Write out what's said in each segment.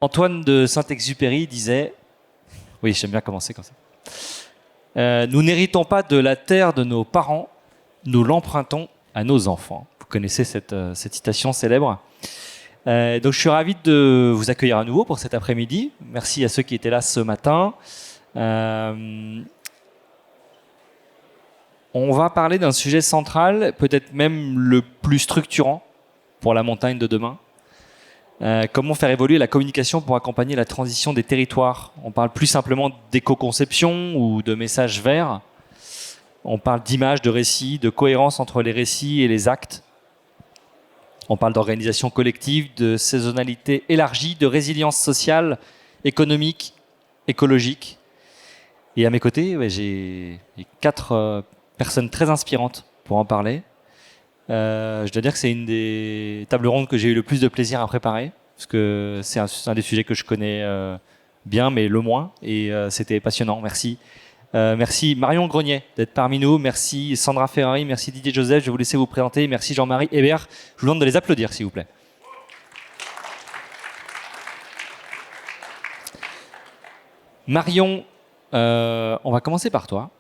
Antoine de Saint-Exupéry disait, oui, j'aime bien commencer comme ça, nous n'héritons pas de la terre de nos parents, nous l'empruntons à nos enfants. Vous connaissez cette citation célèbre. Donc je suis ravi de vous accueillir à nouveau pour cet après-midi. Merci à ceux qui étaient là ce matin. On va parler d'un sujet central, peut-être même le plus structurant pour la montagne de demain. Comment faire évoluer la communication pour accompagner la transition des territoires. On parle plus simplement d'éco-conception ou de messages verts. On parle d'images, de récits, de cohérence entre les récits et les actes. On parle d'organisation collective, de saisonnalité élargie, de résilience sociale, économique, écologique. Et à mes côtés, j'ai 4 personnes très inspirantes pour en parler. Je dois dire que c'est une des tables rondes que j'ai eu le plus de plaisir à préparer, parce que c'est un des sujets que je connais bien, mais le moins, et c'était passionnant. Merci. Merci Marion Grenier d'être parmi nous, merci Sandra Ferrari, merci Didier Joseph, je vais vous laisser vous présenter, merci Jean-Marie Hébert, je vous demande de les applaudir s'il vous plaît. Marion, on va commencer par toi,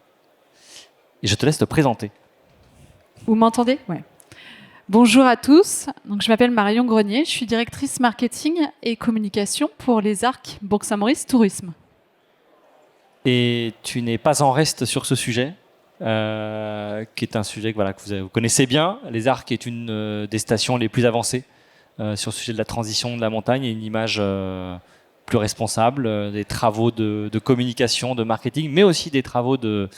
et je te laisse te présenter. Vous m'entendez ? Ouais. Bonjour à tous, donc, je m'appelle Marion Grenier, je suis directrice marketing et communication pour les Arcs Bourg-Saint-Maurice Tourisme. Et tu n'es pas en reste sur ce sujet, qui est un sujet que vous connaissez bien. Les Arcs est une des stations les plus avancées sur le sujet de la transition de la montagne et une image plus responsable, des travaux de communication, de marketing, mais aussi des travaux de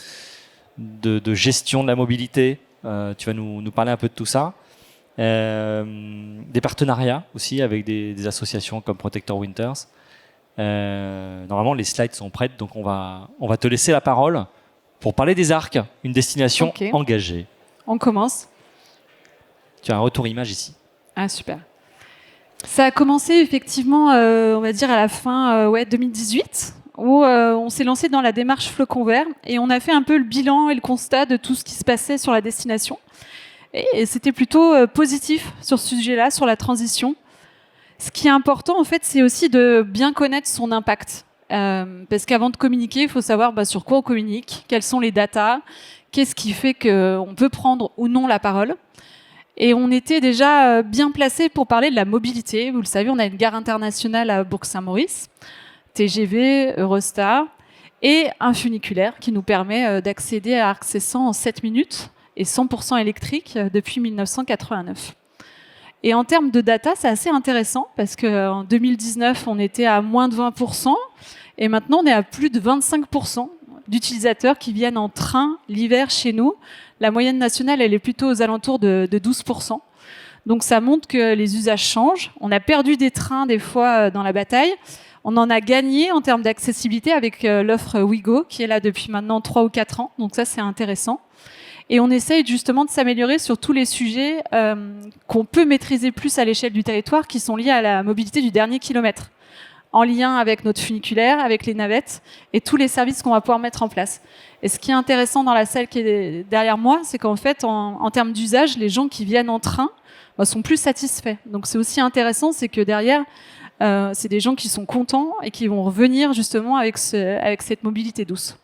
gestion de la mobilité. Tu vas nous parler un peu de tout ça. Des partenariats aussi avec des associations comme Protector Winters. Normalement, les slides sont prêtes, donc on va te laisser la parole pour parler des Arcs, une destination engagée. On commence. Tu as un retour image ici. Ah, super. Ça a commencé effectivement, on va dire à la fin 2018, où on s'est lancé dans la démarche Flocon Vert et on a fait un peu le bilan et le constat de tout ce qui se passait sur la destination. Et c'était plutôt positif sur ce sujet-là, sur la transition. Ce qui est important, en fait, c'est aussi de bien connaître son impact. Parce qu'avant de communiquer, il faut savoir sur quoi on communique, quelles sont les datas, qu'est-ce qui fait qu'on peut prendre ou non la parole. Et on était déjà bien placé pour parler de la mobilité. Vous le savez, on a une gare internationale à Bourg-Saint-Maurice, TGV, Eurostar, et un funiculaire qui nous permet d'accéder à Arc Cessan en 7 minutes et 100% électrique depuis 1989. Et en termes de data, c'est assez intéressant parce qu'en 2019, on était à moins de 20% et maintenant, on est à plus de 25% d'utilisateurs qui viennent en train l'hiver chez nous. La moyenne nationale, elle est plutôt aux alentours de 12%. Donc ça montre que les usages changent. On a perdu des trains des fois dans la bataille. On en a gagné en termes d'accessibilité avec l'offre Ouigo qui est là depuis maintenant 3 ou 4 ans. Donc ça, c'est intéressant. Et on essaye justement de s'améliorer sur tous les sujets qu'on peut maîtriser plus à l'échelle du territoire, qui sont liés à la mobilité du dernier kilomètre, en lien avec notre funiculaire, avec les navettes et tous les services qu'on va pouvoir mettre en place. Et ce qui est intéressant dans la salle qui est derrière moi, c'est qu'en fait, en termes d'usage, les gens qui viennent en train sont plus satisfaits. Donc c'est aussi intéressant, c'est que derrière, c'est des gens qui sont contents et qui vont revenir justement avec cette mobilité douce.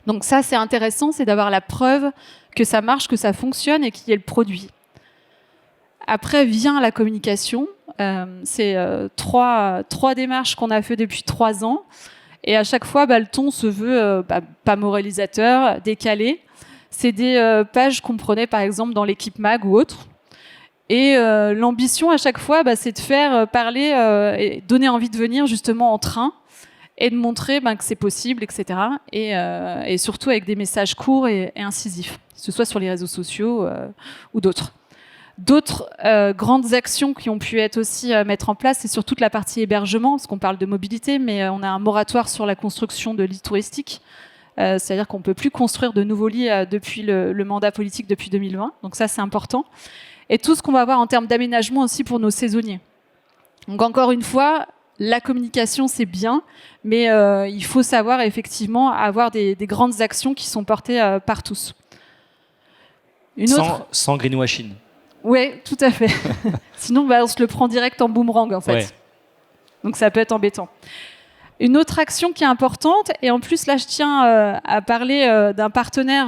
Donc ça, c'est intéressant, c'est d'avoir la preuve que ça marche, que ça fonctionne et qu'il y ait le produit. Après vient la communication. C'est trois démarches qu'on a fait depuis 3 ans. Et à chaque fois, le ton se veut pas moralisateur, décalé. C'est des pages qu'on prenait par exemple dans l'équipe mag ou autre. Et l'ambition à chaque fois, c'est de faire parler et donner envie de venir justement en train. Et de montrer que c'est possible, etc. Et surtout avec des messages courts et incisifs, que ce soit sur les réseaux sociaux ou d'autres. D'autres grandes actions qui ont pu être aussi mettre en place, c'est sur toute la partie hébergement, parce qu'on parle de mobilité, mais on a un moratoire sur la construction de lits touristiques. C'est-à-dire qu'on ne peut plus construire de nouveaux lits depuis le mandat politique depuis 2020. Donc ça, c'est important. Et tout ce qu'on va avoir en termes d'aménagement aussi pour nos saisonniers. Donc encore une fois, la communication, c'est bien, mais il faut savoir effectivement avoir des grandes actions qui sont portées par tous. Sans greenwashing. Oui, tout à fait. Sinon, on se le prend direct en boomerang, en fait. Ouais. Donc ça peut être embêtant. Une autre action qui est importante, et en plus là je tiens à parler d'un partenaire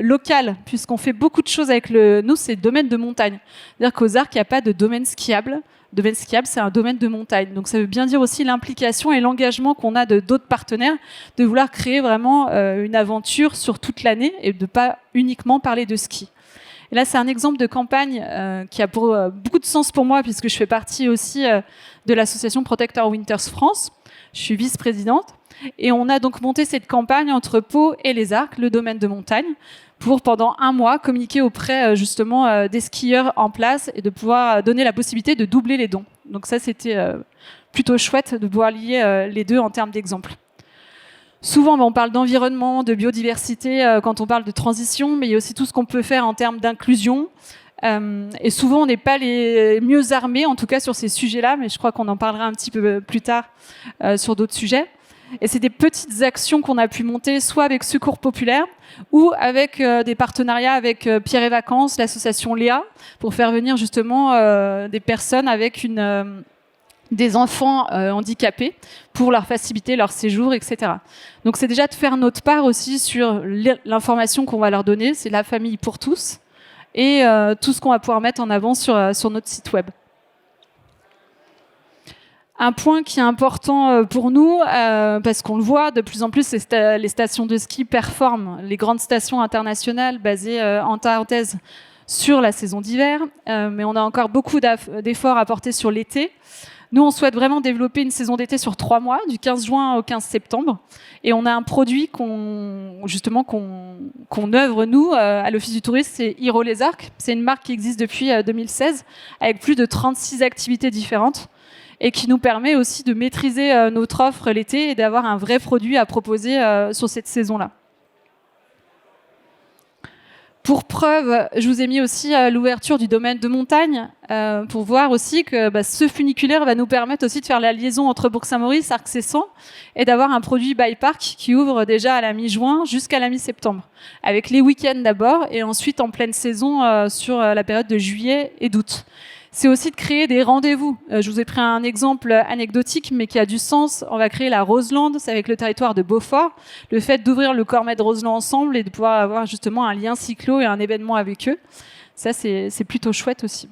local, puisqu'on fait beaucoup de choses avec nous, c'est le domaine de montagne. C'est-à-dire qu'aux Arcs, il n'y a pas de domaine skiable. Le domaine skiable, c'est un domaine de montagne. Donc ça veut bien dire aussi l'implication et l'engagement qu'on a de d'autres partenaires, de vouloir créer vraiment une aventure sur toute l'année et de pas uniquement parler de ski. Et là, c'est un exemple de campagne qui a beaucoup de sens pour moi, puisque je fais partie aussi de l'association Protector Winters France. Je suis vice-présidente. Et on a donc monté cette campagne entre Pau et les Arcs, le domaine de montagne, pour pendant 1 mois communiquer auprès justement des skieurs en place et de pouvoir donner la possibilité de doubler les dons. Donc ça, c'était plutôt chouette de pouvoir lier les deux en termes d'exemples. Souvent, on parle d'environnement, de biodiversité quand on parle de transition, mais il y a aussi tout ce qu'on peut faire en termes d'inclusion. Et souvent, on n'est pas les mieux armés, en tout cas sur ces sujets-là, mais je crois qu'on en parlera un petit peu plus tard sur d'autres sujets. Et c'est des petites actions qu'on a pu monter, soit avec Secours Populaire, ou avec des partenariats avec Pierre et Vacances, l'association Léa, pour faire venir justement des personnes avec des enfants handicapés pour leur faciliter leur séjour, etc. Donc c'est déjà de faire notre part aussi sur l'information qu'on va leur donner, c'est la famille pour tous, et tout ce qu'on va pouvoir mettre en avant sur notre site web. Un point qui est important pour nous, parce qu'on le voit de plus en plus, les stations de ski performent, les grandes stations internationales basées en Tarentaise sur la saison d'hiver, mais on a encore beaucoup d'efforts à porter sur l'été. Nous, on souhaite vraiment développer une saison d'été sur 3 mois, du 15 juin au 15 septembre. Et on a un produit qu'on œuvre, nous, à l'Office du tourisme, c'est Hiro les Arcs. C'est une marque qui existe depuis 2016, avec plus de 36 activités différentes, et qui nous permet aussi de maîtriser notre offre l'été et d'avoir un vrai produit à proposer sur cette saison-là. Pour preuve, je vous ai mis aussi l'ouverture du domaine de montagne pour voir aussi que ce funiculaire va nous permettre aussi de faire la liaison entre Bourg-Saint-Maurice, Arc-Cesson et d'avoir un produit by park qui ouvre déjà à la mi-juin jusqu'à la mi-septembre, avec les week-ends d'abord et ensuite en pleine saison sur la période de juillet et d'août. C'est aussi de créer des rendez-vous. Je vous ai pris un exemple anecdotique, mais qui a du sens. On va créer la Roseland, c'est avec le territoire de Beaufort. Le fait d'ouvrir le Cormet de Roseland ensemble et de pouvoir avoir justement un lien cyclo et un événement avec eux, ça, c'est plutôt chouette aussi.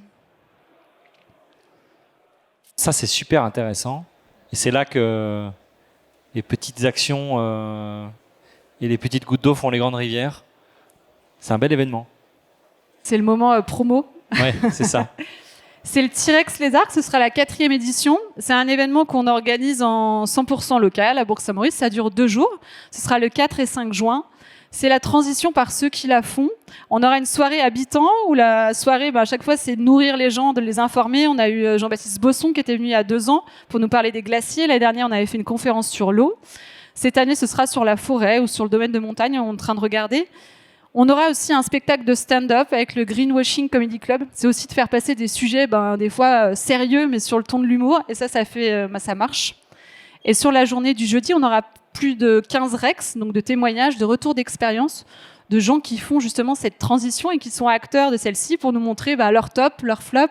Ça, c'est super intéressant. Et c'est là que les petites actions et les petites gouttes d'eau font les grandes rivières. C'est un bel événement. C'est le moment promo. Ouais, c'est ça. C'est le T-Rex Les Arcs, ce sera la 4e édition. C'est un événement qu'on organise en 100% local à Bourg-Saint-Maurice. Ça dure 2 jours. Ce sera le 4 et 5 juin. C'est la transition par ceux qui la font. On aura une soirée habitant où la soirée, à chaque fois, c'est de nourrir les gens, de les informer. On a eu Jean-Baptiste Bosson qui était venu il y a 2 ans pour nous parler des glaciers. L'année dernière, on avait fait une conférence sur l'eau. Cette année, ce sera sur la forêt ou sur le domaine de montagne. On est en train de regarder. On aura aussi un spectacle de stand-up avec le Greenwashing Comedy Club. C'est aussi de faire passer des sujets, des fois sérieux, mais sur le ton de l'humour. Et ça marche. Et sur la journée du jeudi, on aura plus de 15 rex, donc de témoignages, de retours d'expérience, de gens qui font justement cette transition et qui sont acteurs de celle-ci pour nous montrer leur top, leur flop,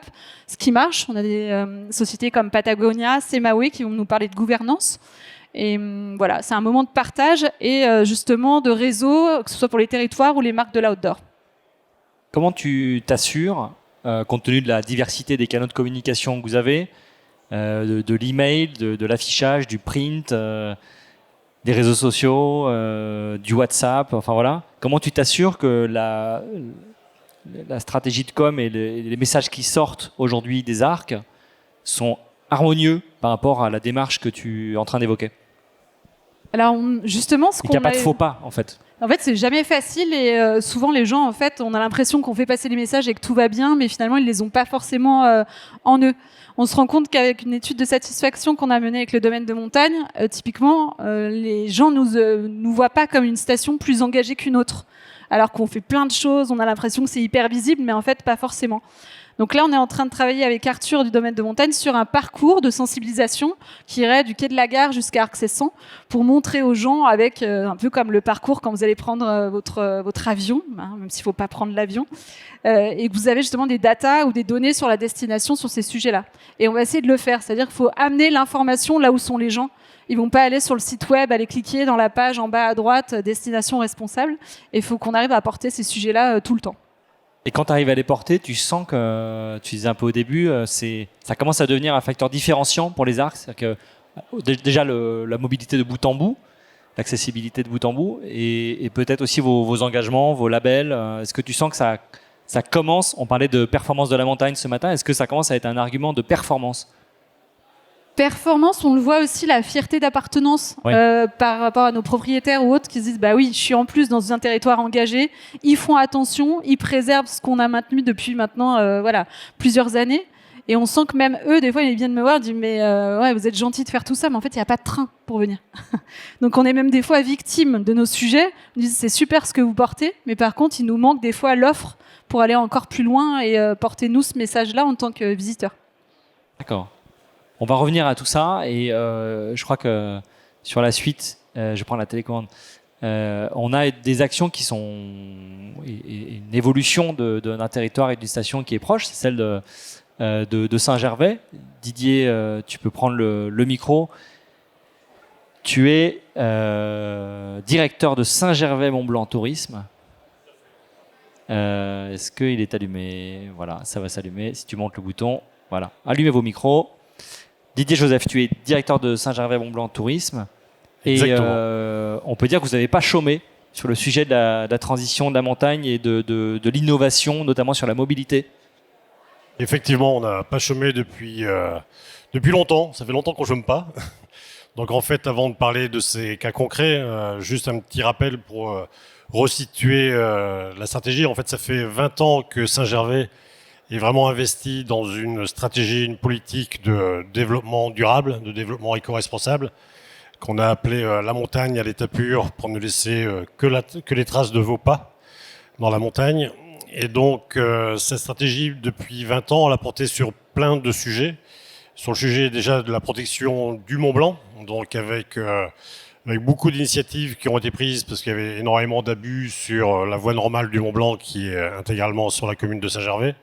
ce qui marche. On a des sociétés comme Patagonia, Semawe qui vont nous parler de gouvernance. Et voilà, c'est un moment de partage et justement de réseau, que ce soit pour les territoires ou les marques de l'outdoor. Comment tu t'assures, compte tenu de la diversité des canaux de communication que vous avez, de l'email, de l'affichage, du print, des réseaux sociaux, du WhatsApp, enfin voilà, comment tu t'assures que la stratégie de com et les messages qui sortent aujourd'hui des Arcs sont harmonieux par rapport à la démarche que tu es en train d'évoquer? Alors justement, il n'y a pas de faux pas en fait. En fait, c'est jamais facile et souvent les gens, en fait, on a l'impression qu'on fait passer les messages et que tout va bien, mais finalement ils les ont pas forcément en eux. On se rend compte qu'avec une étude de satisfaction qu'on a menée avec le domaine de montagne, typiquement, les gens nous voient pas comme une station plus engagée qu'une autre, alors qu'on fait plein de choses, on a l'impression que c'est hyper visible, mais en fait pas forcément. Donc là, on est en train de travailler avec Arthur du domaine de montagne sur un parcours de sensibilisation qui irait du quai de la gare jusqu'à Arc-Cesson pour montrer aux gens avec un peu comme le parcours quand vous allez prendre votre avion, hein, même s'il ne faut pas prendre l'avion, et que vous avez justement des datas ou des données sur la destination sur ces sujets-là. Et on va essayer de le faire, c'est-à-dire qu'il faut amener l'information là où sont les gens. Ils vont pas aller sur le site web, aller cliquer dans la page en bas à droite, destination responsable. Et il faut qu'on arrive à porter ces sujets-là tout le temps. Et quand tu arrives à les porter, tu sens que, tu disais un peu au début, ça commence à devenir un facteur différenciant pour les arcs. C'est-à-dire que déjà la mobilité de bout en bout, l'accessibilité de bout en bout, et peut-être aussi vos engagements, vos labels. Est-ce que tu sens que ça commence, on parlait de performance de la montagne ce matin, est-ce que ça commence à être un argument de performance ? Performance, on le voit aussi, la fierté d'appartenance par rapport à nos propriétaires ou autres qui se disent bah oui, je suis en plus dans un territoire engagé, ils font attention, ils préservent ce qu'on a maintenu depuis maintenant plusieurs années. Et on sent que même eux, des fois, ils viennent me voir, ils disent mais ouais, vous êtes gentils de faire tout ça, mais en fait, il n'y a pas de train pour venir. Donc on est même des fois victimes de nos sujets. Ils disent c'est super ce que vous portez, mais par contre, il nous manque des fois l'offre pour aller encore plus loin et porter nous ce message-là en tant que visiteurs. D'accord. On va revenir à tout ça et je crois que sur la suite, je prends la télécommande, on a des actions qui sont une évolution d'un territoire et d'une station qui est proche, c'est celle de Saint-Gervais. Didier, tu peux prendre le micro. Tu es directeur de Saint-Gervais-Mont-Blanc Tourisme. Est-ce qu'il est allumé ? Voilà, ça va s'allumer. Si tu montes le bouton, voilà. Allumez vos micros. Didier Joseph, tu es directeur de Saint-Gervais-Mont-Blanc Tourisme. Et on peut dire que vous n'avez pas chômé sur le sujet de la transition de la montagne et de l'innovation, notamment sur la mobilité. Effectivement, on n'a pas chômé depuis longtemps. Ça fait longtemps qu'on ne chôme pas. Donc en fait, avant de parler de ces cas concrets, juste un petit rappel pour resituer la stratégie. En fait, ça fait 20 ans que Saint-Gervais est vraiment investi dans une stratégie, une politique de développement durable, de développement éco-responsable, qu'on a appelé la montagne à l'état pur pour ne laisser que les traces de vos pas dans la montagne. Et donc, cette stratégie, depuis 20 ans, elle a porté sur plein de sujets. Sur le sujet déjà de la protection du Mont Blanc, donc avec beaucoup d'initiatives qui ont été prises parce qu'il y avait énormément d'abus sur la voie normale du Mont Blanc qui est intégralement sur la commune de Saint-Gervais.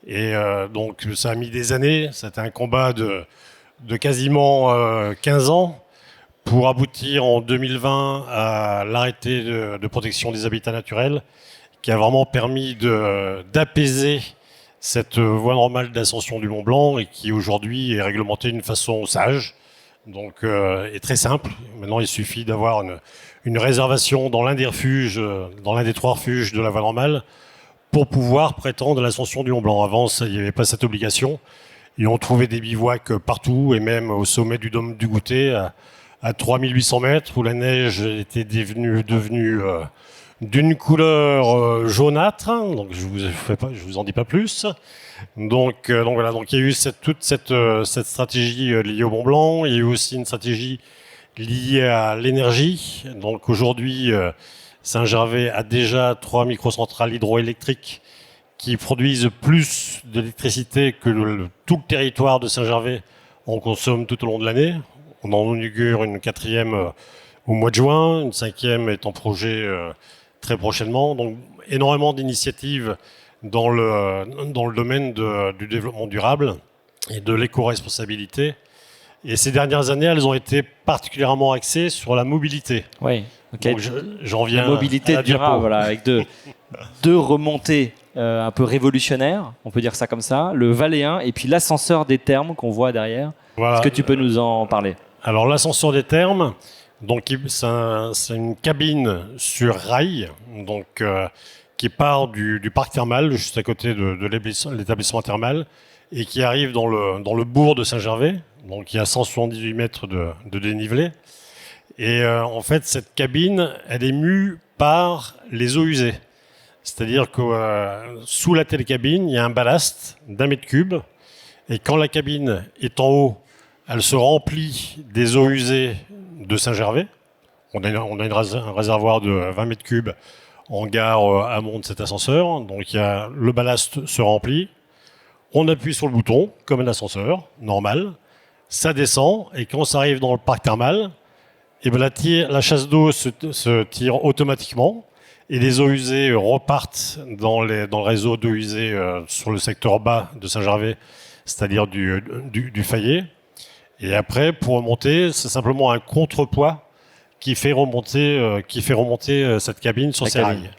Et donc ça a mis des années, c'était un combat de quasiment 15 ans pour aboutir en 2020 à l'arrêté de protection des habitats naturels qui a vraiment permis d'apaiser cette voie normale d'ascension du Mont Blanc et qui aujourd'hui est réglementée d'une façon sage, donc est très simple. Maintenant il suffit d'avoir une réservation dans l'un des refuges, dans l'un des 3 refuges de la voie normale, pour pouvoir prétendre à l'ascension du Mont Blanc. Avant, il n'y avait pas cette obligation. Et on trouvait des bivouacs partout, et même au sommet du Dôme du Goûter, à 3800 mètres, où la neige était devenue d'une couleur jaunâtre. Donc je vous en dis pas plus. Donc voilà. Donc il y a eu toute cette stratégie liée au Mont Blanc. Il y a eu aussi une stratégie liée à l'énergie. Donc aujourd'hui, Saint-Gervais a déjà 3 microcentrales hydroélectriques qui produisent plus d'électricité que tout le territoire de Saint-Gervais en consomme tout au long de l'année. On en inaugure une 4e au mois de juin, une 5e est en projet très prochainement. Donc énormément d'initiatives dans le domaine du développement durable et de l'éco-responsabilité. Et ces dernières années, elles ont été particulièrement axées sur la mobilité. Oui. Okay. Donc j'en viens la mobilité à la durable, voilà, avec deux remontées un peu révolutionnaires, on peut dire ça comme ça, le Valéen et puis l'ascenseur des Thermes qu'on voit derrière. Voilà. Est-ce que tu peux nous en parler ? Alors l'ascenseur des Thermes, donc c'est une cabine sur rail, donc qui part du parc thermal juste à côté de l'établissement thermal et qui arrive dans le bourg de Saint-Gervais. Donc il y a 178 mètres de dénivelé. Et en fait, cette cabine, elle est mue par les eaux usées. C'est-à-dire que sous la télécabine, il y a un ballast d'1 mètre cube. Et quand la cabine est en haut, elle se remplit des eaux usées de Saint-Gervais. On a un réservoir de 20 mètres cubes en gare amont de cet ascenseur. Donc le ballast se remplit. On appuie sur le bouton, comme un ascenseur, normal. Ça descend, et quand ça arrive dans le parc thermal, et ben la chasse d'eau se tire automatiquement, et les eaux usées repartent dans le réseau d'eau usée sur le secteur bas de Saint-Gervais, c'est-à-dire du Fayet. Et après, pour remonter, c'est simplement un contrepoids qui fait remonter cette cabine sur ses rails.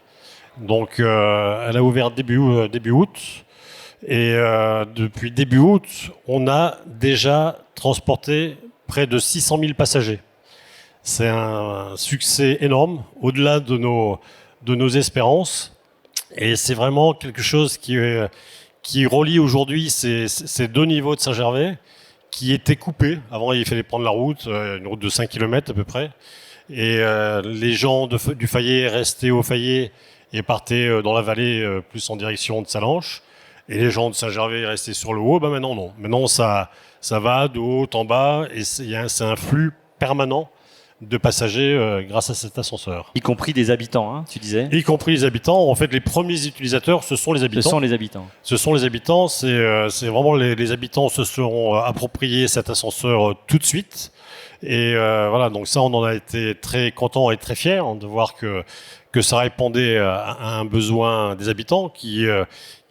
Donc, elle a ouvert début août. Et depuis début août, on a déjà transporté près de 600 000 passagers. C'est un succès énorme, au-delà de nos espérances. Et c'est vraiment quelque chose qui relie aujourd'hui ces deux niveaux de Saint-Gervais, qui étaient coupés. Avant, il fallait prendre la route, une route de 5 km à peu près. Et les gens du Fayet restaient au Fayet et partaient dans la vallée, plus en direction de Salanches. Et les gens de Saint-Gervais restaient sur le haut. Ben maintenant, non. Maintenant, ça va de haut en bas, et c'est un flux permanent de passagers grâce à cet ascenseur. Y compris des habitants, hein, tu disais. Y compris les habitants. En fait, les premiers utilisateurs, ce sont les habitants. Ce sont les habitants. Ce sont les habitants. C'est vraiment les habitants se seront appropriés cet ascenseur tout de suite. Et voilà, donc ça, on en a été très contents et très fiers de voir que ça répondait à un besoin des habitants qui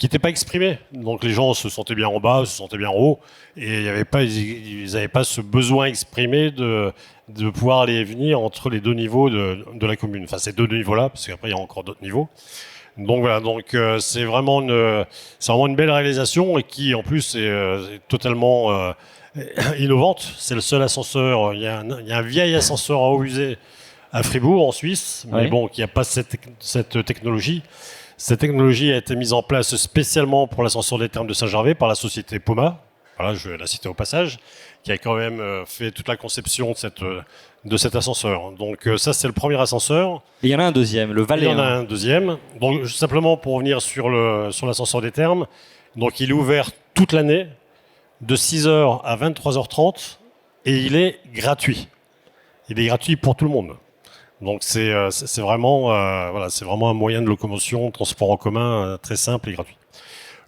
n'était pas exprimé. Donc les gens se sentaient bien en bas, se sentaient bien en haut, et ils n'avaient pas ce besoin exprimé de pouvoir aller et venir entre les deux niveaux de la commune. Enfin, ces deux niveaux-là, parce qu'après il y a encore d'autres niveaux. Donc voilà, c'est vraiment une belle réalisation, et qui en plus est totalement innovante. C'est le seul ascenseur. Il y a un vieil ascenseur à eau usée à Fribourg, en Suisse, mais bon, qui n'a pas cette technologie. Cette technologie a été mise en place spécialement pour l'ascenseur des Thermes de Saint-Gervais par la société Poma. Voilà, je vais la citer au passage, qui a quand même fait toute la conception de cet ascenseur. Donc ça, c'est le premier ascenseur. Et il y en a un deuxième, le Valéen. Il y en a un deuxième. Donc simplement pour revenir sur l'ascenseur des Thermes, donc il est ouvert toute l'année, de 6h à 23h30, et il est gratuit. Il est gratuit pour tout le monde. Donc c'est vraiment c'est vraiment un moyen de locomotion, de transport en commun très simple et gratuit.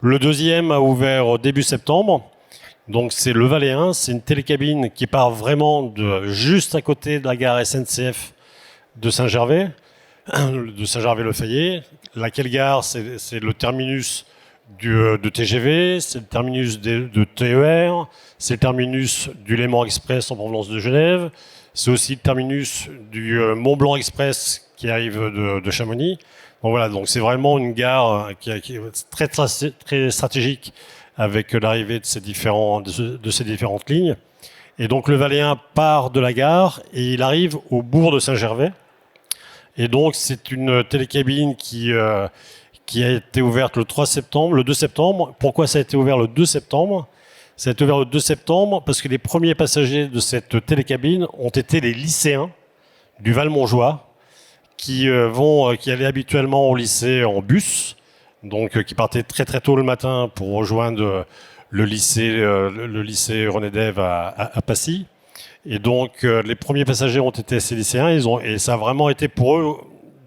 Le deuxième a ouvert début septembre. Donc c'est le Valéen, c'est une télécabine qui part vraiment de juste à côté de la gare SNCF de Saint-Gervais, de Saint-Gervais-le-Fayet. Laquelle gare, c'est le terminus de TGV, c'est le terminus de TER, c'est le terminus du Léman Express en provenance de Genève. C'est aussi le terminus du Mont-Blanc Express qui arrive de Chamonix. Donc voilà, donc c'est vraiment une gare qui est très, très, très stratégique avec l'arrivée de ces différentes lignes. Et donc le Valéen part de la gare et il arrive au bourg de Saint-Gervais. Et donc c'est une télécabine qui a été ouverte le 3 septembre, le 2 septembre. Pourquoi ça a été ouvert le 2 septembre ? Ça a été ouvert le 2 septembre parce que les premiers passagers de cette télécabine ont été les lycéens du Val-Montjoie qui allaient habituellement au lycée en bus, donc qui partaient très très tôt le matin pour rejoindre le lycée René Dève à Passy. Et donc les premiers passagers ont été ces lycéens, et ça a vraiment été pour eux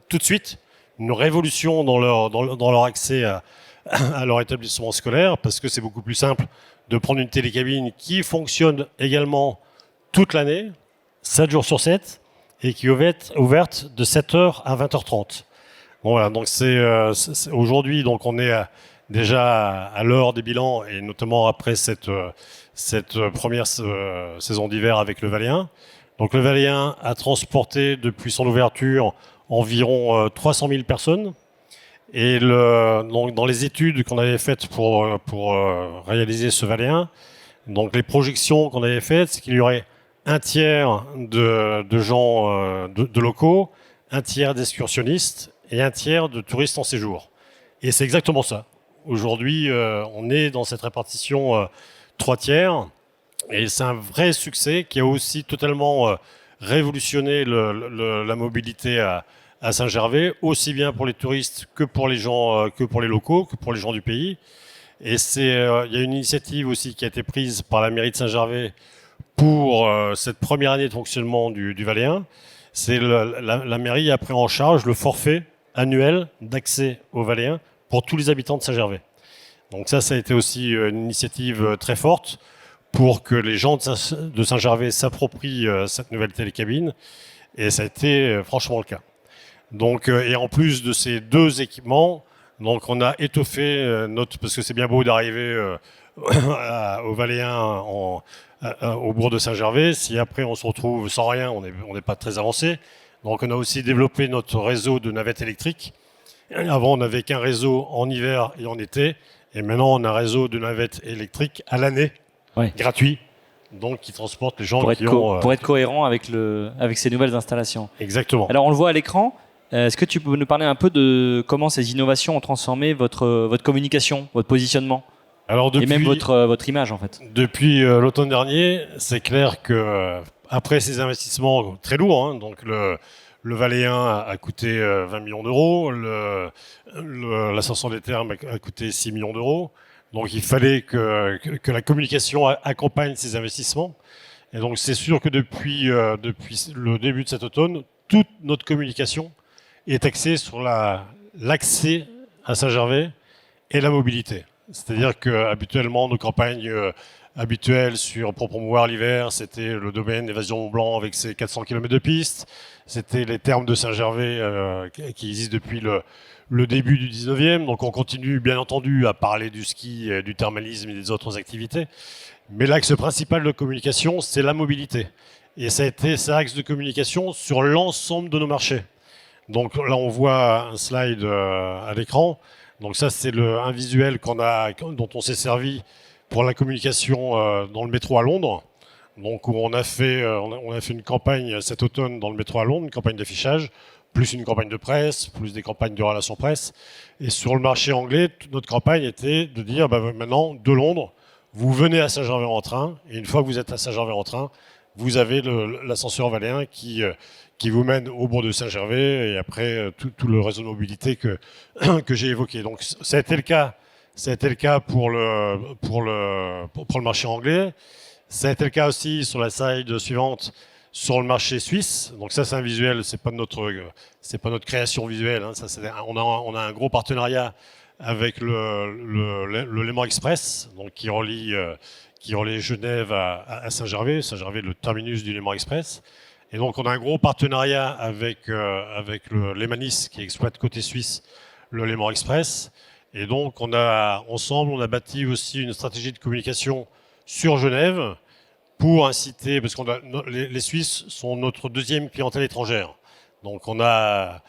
tout de suite une révolution dans leur accès à leur établissement scolaire, parce que c'est beaucoup plus simple de prendre une télécabine qui fonctionne également toute l'année, 7 jours sur 7, et qui est ouverte de 7h à 20h30. Bon, voilà, donc aujourd'hui, donc on est déjà à l'heure des bilans, et notamment après cette première saison d'hiver avec le Valéen. Donc le Valéen a transporté depuis son ouverture environ 300 000 personnes. Et donc dans les études qu'on avait faites pour réaliser ce Valéen, donc les projections qu'on avait faites, c'est qu'il y aurait un tiers de gens de locaux, un tiers d'excursionnistes et un tiers de touristes en séjour. Et c'est exactement ça. Aujourd'hui, on est dans cette répartition 3 tiers, et c'est un vrai succès qui a aussi totalement révolutionné la mobilité à Saint-Gervais, aussi bien pour les touristes que pour les gens, que pour les locaux, que pour les gens du pays. Et il y a une initiative aussi qui a été prise par la mairie de Saint-Gervais pour cette première année de fonctionnement du Valéen. C'est la mairie a pris en charge le forfait annuel d'accès au Valéen pour tous les habitants de Saint-Gervais. Donc ça a été aussi une initiative très forte pour que les gens de Saint-Gervais s'approprient cette nouvelle télécabine. Et ça a été franchement le cas. Donc, et en plus de ces deux équipements, donc on a étoffé parce que c'est bien beau d'arriver au Valéen au bourg de Saint-Gervais. Si après on se retrouve sans rien, on n'est pas très avancé. Donc on a aussi développé notre réseau de navettes électriques. Avant, on n'avait qu'un réseau en hiver et en été. Et maintenant, on a un réseau de navettes électriques à l'année, gratuit, donc qui transporte les gens pour être cohérent avec ces nouvelles installations. Exactement. Alors, on le voit à l'écran. Est-ce que tu peux nous parler un peu de comment ces innovations ont transformé votre communication, votre positionnement et même votre image, en fait? Depuis l'automne dernier, c'est clair que après ces investissements très lourds, hein, donc le Valéen a coûté 20 millions d'euros, l'ascension des Thermes a coûté 6 millions d'euros. Donc il fallait que la communication accompagne ces investissements. Et donc c'est sûr que depuis le début de cet automne, toute notre communication est axée sur l'accès à Saint-Gervais et la mobilité. C'est-à-dire que habituellement nos campagnes habituelles pour promouvoir l'hiver, c'était le domaine Évasion Mont-Blanc avec ses 400 km de piste, c'était les thermes de Saint-Gervais qui existent depuis le début du 19e. Donc on continue bien entendu à parler du ski, du thermalisme et des autres activités. Mais l'axe principal de communication, c'est la mobilité. Et ça a été cet axe de communication sur l'ensemble de nos marchés. Donc là, on voit un slide à l'écran. Donc ça, c'est un visuel dont on s'est servi pour la communication dans le métro à Londres. Donc où on a fait une campagne cet automne dans le métro à Londres, une campagne d'affichage, plus une campagne de presse, plus des campagnes de relations presse. Et sur le marché anglais, toute notre campagne était de dire maintenant, de Londres, vous venez à Saint-Gervais en train, et une fois que vous êtes à Saint-Gervais en train, vous avez l'ascenseur valéen qui vous mène au bourg de Saint-Gervais et après tout le réseau de mobilité que j'ai évoqué. Donc ça a été le cas pour le marché anglais. Ça a été le cas aussi sur la slide suivante sur le marché suisse. Donc ça c'est un visuel, c'est pas notre création visuelle. Hein. On a un gros partenariat avec le Léman Express, donc qui relie Genève à Saint-Gervais. Saint-Gervais, le terminus du Léman Express. Et donc, on a un gros partenariat avec le Lémanis qui exploite côté suisse le Léman Express. Et donc, ensemble, on a bâti aussi une stratégie de communication sur Genève pour inciter, parce que les Suisses sont notre deuxième clientèle étrangère. Donc, on a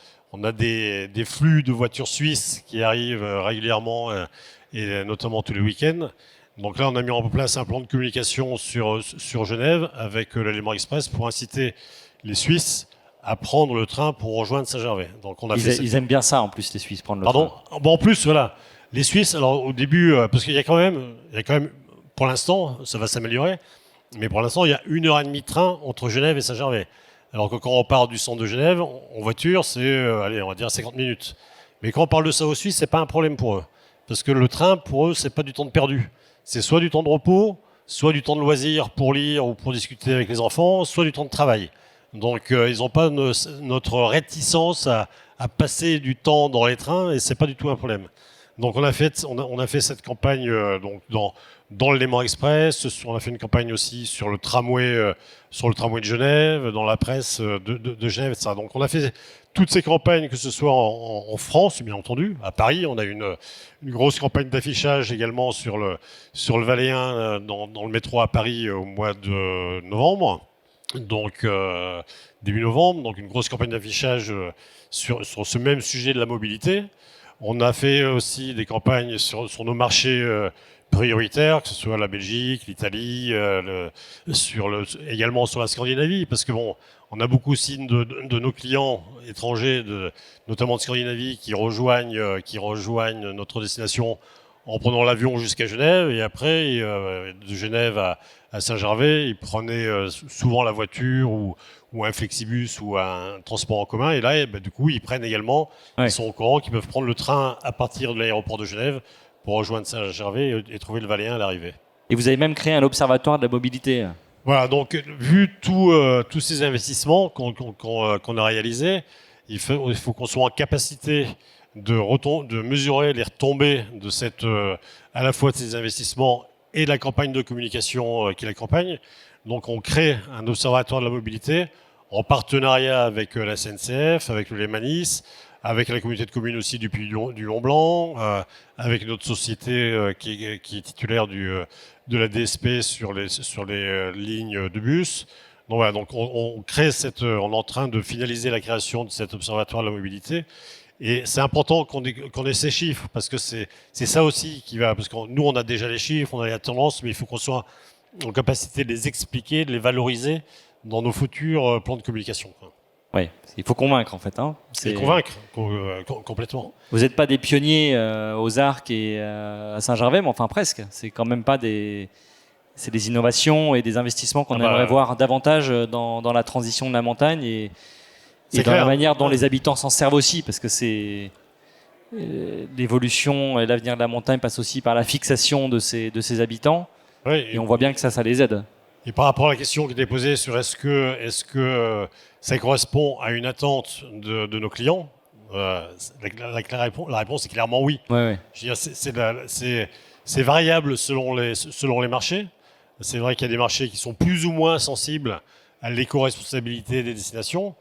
des flux de voitures suisses qui arrivent régulièrement et notamment tous les week-ends. Donc là, on a mis en place un plan de communication sur Genève avec l'élément express pour inciter les Suisses à prendre le train pour rejoindre Saint-Gervais. Donc ils aiment bien ça en plus, les Suisses, prendre le train. Bon, en plus, voilà, les Suisses. Alors au début, parce qu'il y a quand même, pour l'instant, ça va s'améliorer, mais pour l'instant, il y a 1h30 de train entre Genève et Saint-Gervais. Alors que quand on part du centre de Genève, en voiture, c'est, on va dire 50 minutes. Mais quand on parle de ça aux Suisses, c'est pas un problème pour eux, parce que le train, pour eux, c'est pas du temps de perdu. C'est soit du temps de repos, soit du temps de loisir pour lire ou pour discuter avec les enfants, soit du temps de travail. Donc ils n'ont pas notre réticence à passer du temps dans les trains et c'est pas du tout un problème. Donc on a fait cette campagne dans le Léman Express. On a fait une campagne aussi sur le tramway de Genève, dans la presse de Genève, etc. Donc on a fait toutes ces campagnes, que ce soit en France, bien entendu. À Paris, on a une grosse campagne d'affichage également sur le Valéen dans le métro à Paris au mois de novembre. Donc début novembre, donc une grosse campagne d'affichage sur ce même sujet de la mobilité. On a fait aussi des campagnes sur nos marchés prioritaires, que ce soit la Belgique, l'Italie, également sur la Scandinavie, parce que bon, on a beaucoup aussi de nos clients étrangers, notamment de Scandinavie, qui rejoignent notre destination en prenant l'avion jusqu'à Genève, et après, de Genève à Saint-Gervais, ils prenaient souvent la voiture ou un flexibus ou un transport en commun, et là, du coup, ils prennent également, ils sont au courant qu'ils peuvent prendre le train à partir de l'aéroport de Genève pour rejoindre Saint-Gervais et trouver le Valéen à l'arrivée. Et vous avez même créé un observatoire de la mobilité. Voilà, donc vu tous ces investissements qu'on a réalisés, il faut qu'on soit en capacité de mesurer les retombées de à la fois de ces investissements et de la campagne de communication qui l'accompagne. Donc on crée un observatoire de la mobilité en partenariat avec la SNCF, avec le Lemanis, avec la communauté de communes aussi du Puy-du-Mont-Blanc, avec notre société qui est titulaire de la DSP sur les lignes de bus. Donc voilà, donc on est en train de finaliser la création de cet observatoire de la mobilité. Et c'est important qu'on ait ces chiffres, parce que c'est ça aussi qui va, parce que nous on a déjà les chiffres, on a la tendance, mais il faut qu'on soit en capacité de les expliquer, de les valoriser dans nos futurs plans de communication. Oui, il faut convaincre en fait. Hein. C'est convaincre complètement. Vous n'êtes pas des pionniers aux Arcs et à Saint-Gervais, mais enfin presque. C'est quand même pas c'est des innovations et des investissements qu'on aimerait voir davantage dans la transition de la montagne et dans la manière dont les habitants s'en servent aussi, parce que c'est l'évolution et l'avenir de la montagne passe aussi par la fixation de ces habitants. Oui, et on voit bien que ça les aide. Et par rapport à la question qui était posée sur est-ce que ça correspond à une attente de nos clients, la réponse est clairement oui. Ouais. Je veux dire, c'est variable selon les marchés. C'est vrai qu'il y a des marchés qui sont plus ou moins sensibles à l'éco-responsabilité des destinations,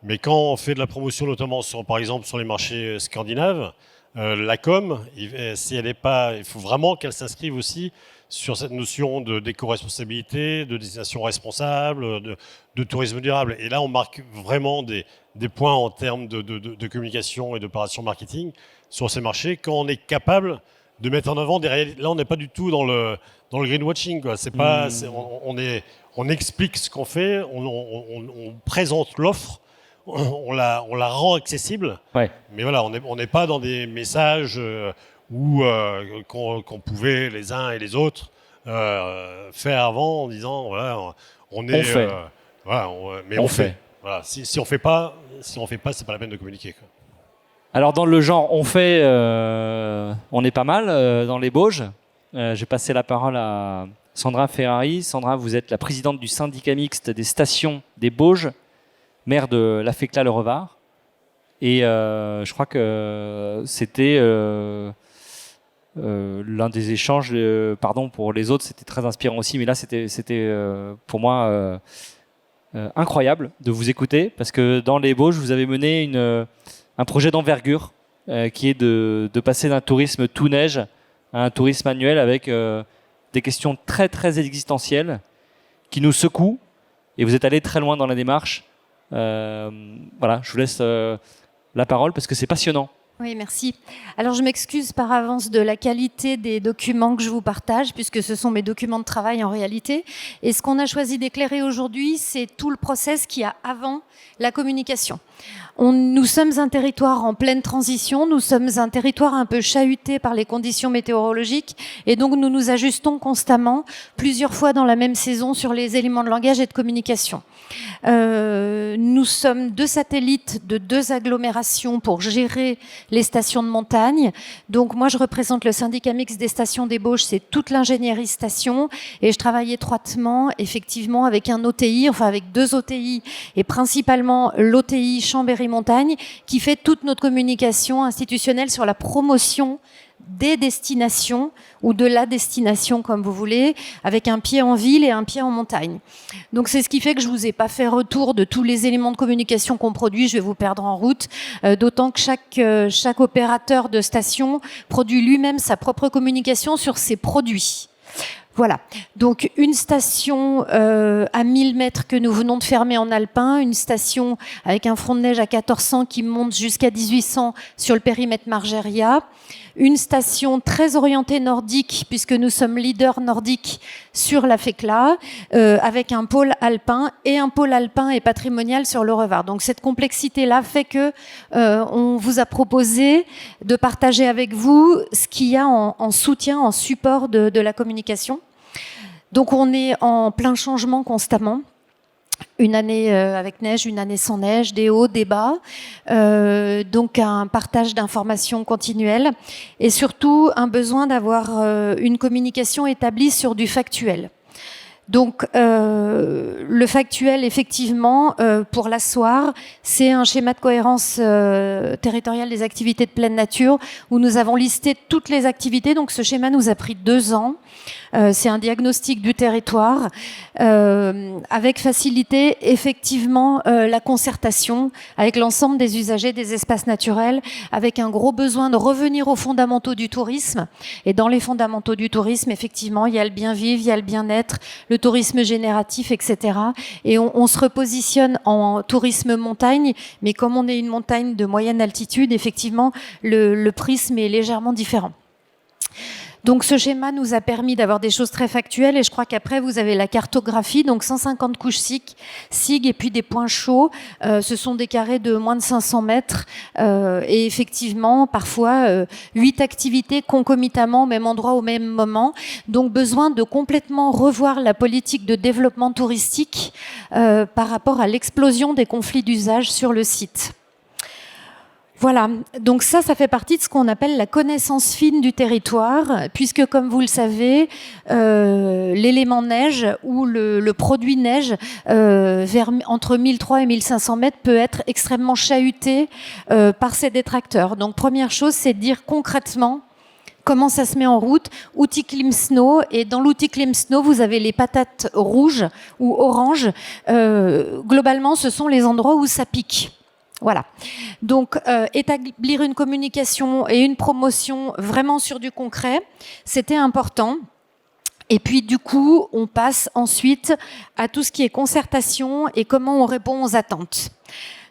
mais quand on fait de la promotion, notamment par exemple sur les marchés scandinaves, la com, si elle n'est pas, il faut vraiment qu'elle s'inscrive aussi sur cette notion d'éco-responsabilité, de destination responsable, de tourisme durable. Et là, on marque vraiment des points en termes de communication et d'opération marketing sur ces marchés quand on est capable de mettre en avant des réalités. Là, on n'est pas du tout dans le greenwashing, quoi. C'est pas, on explique ce qu'on fait, on présente l'offre, on la rend accessible. Ouais. Mais voilà, on n'est pas dans des messages qu'on pouvait les uns et les autres faire avant en disant voilà, on fait. Mais on fait. Voilà, si on fait pas, c'est pas la peine de communiquer, quoi. Alors dans le genre on fait, on est pas mal dans les Bauges. J'ai passé la parole à Sandra Ferrari. Sandra, vous êtes la présidente du syndicat mixte des stations des Bauges, maire de La Fécla le Revard. Et je crois que c'était l'un des échanges, pardon pour les autres, c'était très inspirant aussi, mais là c'était pour moi incroyable de vous écouter, parce que dans les Bauges, vous avez mené un projet d'envergure qui est de passer d'un tourisme tout neige à un tourisme annuel avec des questions très très existentielles qui nous secouent, et vous êtes allé très loin dans la démarche. Voilà, je vous laisse la parole parce que c'est passionnant. Oui, merci. Alors, je m'excuse par avance de la qualité des documents que je vous partage, puisque ce sont mes documents de travail en réalité. Et ce qu'on a choisi d'éclairer aujourd'hui, c'est tout le process qu'il y a avant la communication. Nous sommes un territoire en pleine transition, nous sommes un territoire un peu chahuté par les conditions météorologiques, et donc nous nous ajustons constamment, plusieurs fois dans la même saison, sur les éléments de langage et de communication. Nous sommes 2 satellites de 2 agglomérations pour gérer les stations de montagne. Donc moi, je représente le syndicat mixte des stations des Bauges, c'est toute l'ingénierie station, et je travaille étroitement, effectivement, avec un OTI, enfin avec 2 OTI, et principalement l'OTI Chambéry-Montagne, qui fait toute notre communication institutionnelle sur la promotion des destinations, ou de la destination comme vous voulez, avec un pied en ville et un pied en montagne. Donc c'est ce qui fait que je vous ai pas fait retour de tous les éléments de communication qu'on produit, je vais vous perdre en route, d'autant que chaque opérateur de station produit lui-même sa propre communication sur ses produits. Voilà, donc une station à 1000 mètres que nous venons de fermer en alpin, une station avec un front de neige à 1400 qui monte jusqu'à 1800 sur le périmètre Margeria, une station très orientée nordique puisque nous sommes leaders nordiques sur la Fécla, avec un pôle alpin et patrimonial sur le Revard. Donc cette complexité-là fait que on vous a proposé de partager avec vous ce qu'il y a en soutien, en support de la communication. Donc on est en plein changement constamment. Une année avec neige, une année sans neige, des hauts, des bas. Donc un partage d'informations continuel et surtout un besoin d'avoir une communication établie sur du factuel. Donc le factuel, effectivement, pour l'asseoir, c'est un schéma de cohérence territoriale des activités de pleine nature où nous avons listé toutes les activités. Donc ce schéma nous a pris 2 ans. C'est un diagnostic du territoire avec facilité, effectivement, la concertation avec l'ensemble des usagers des espaces naturels, avec un gros besoin de revenir aux fondamentaux du tourisme. Et dans les fondamentaux du tourisme, effectivement, il y a le bien vivre, il y a le bien-être, le tourisme génératif, etc. Et on se repositionne en tourisme montagne, mais comme on est une montagne de moyenne altitude, effectivement, le prisme est légèrement différent. Donc ce schéma nous a permis d'avoir des choses très factuelles et je crois qu'après vous avez la cartographie, donc 150 couches SIG et puis des points chauds. Ce sont des carrés de moins de 500 mètres et effectivement parfois 8 activités concomitamment au même endroit au même moment. Donc besoin de complètement revoir la politique de développement touristique par rapport à l'explosion des conflits d'usage sur le site. Voilà, donc ça fait partie de ce qu'on appelle la connaissance fine du territoire, puisque comme vous le savez, l'élément neige ou le produit neige entre 1300 et 1500 mètres peut être extrêmement chahuté par ses détracteurs. Donc première chose, c'est de dire concrètement comment ça se met en route, outil Clim Snow, et dans l'outil Clim Snow, vous avez les patates rouges ou oranges. Globalement, ce sont les endroits où ça pique. Voilà. Donc, établir une communication et une promotion vraiment sur du concret, c'était important. Et puis, du coup, on passe ensuite à tout ce qui est concertation et comment on répond aux attentes.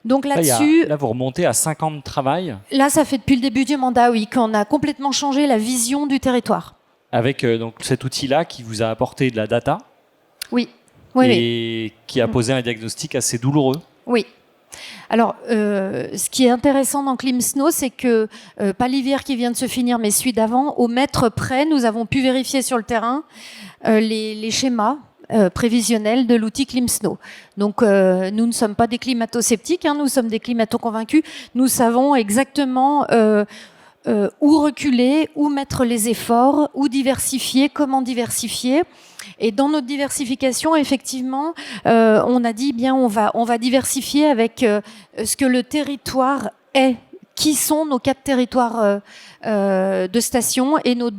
Donc là-dessus... Là, vous remontez à 5 ans de travail. Là, ça fait depuis le début du mandat, oui, qu'on a complètement changé la vision du territoire. Avec donc, cet outil-là qui vous a apporté de la data. Oui. Et qui a posé un diagnostic assez douloureux. Oui. Alors, ce qui est intéressant dans Clim Snow, c'est que, pas l'hiver qui vient de se finir, mais celui d'avant, au mètre près, nous avons pu vérifier sur le terrain les schémas prévisionnels de l'outil Clim Snow. Donc, nous ne sommes pas des climato-sceptiques, nous sommes des climato-convaincus. Nous savons exactement où reculer, où mettre les efforts, où diversifier, comment diversifier. Et dans notre diversification, effectivement, on a dit bien on va diversifier avec ce que le territoire est. Qui sont nos 4 territoires de station et nos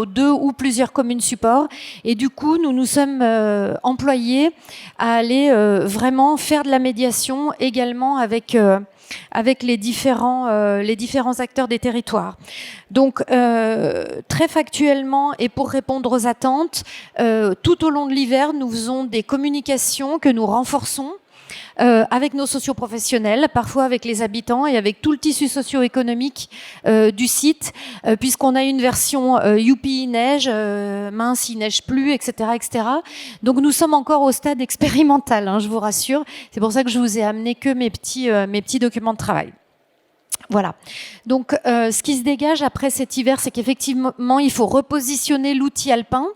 2 ou plusieurs communes supports. Et du coup, nous nous sommes employés à aller vraiment faire de la médiation également avec les différents acteurs des territoires. Donc, très factuellement, et pour répondre aux attentes, tout au long de l'hiver, nous faisons des communications que nous renforçons avec nos socioprofessionnels, parfois avec les habitants et avec tout le tissu socio-économique du site, puisqu'on a une version youpi neige, mince il neige plus, etc., etc. Donc nous sommes encore au stade expérimental, je vous rassure. C'est pour ça que je vous ai amené que mes petits documents de travail. Voilà. Donc, ce qui se dégage après cet hiver, c'est qu'effectivement, il faut repositionner l'outil alpin.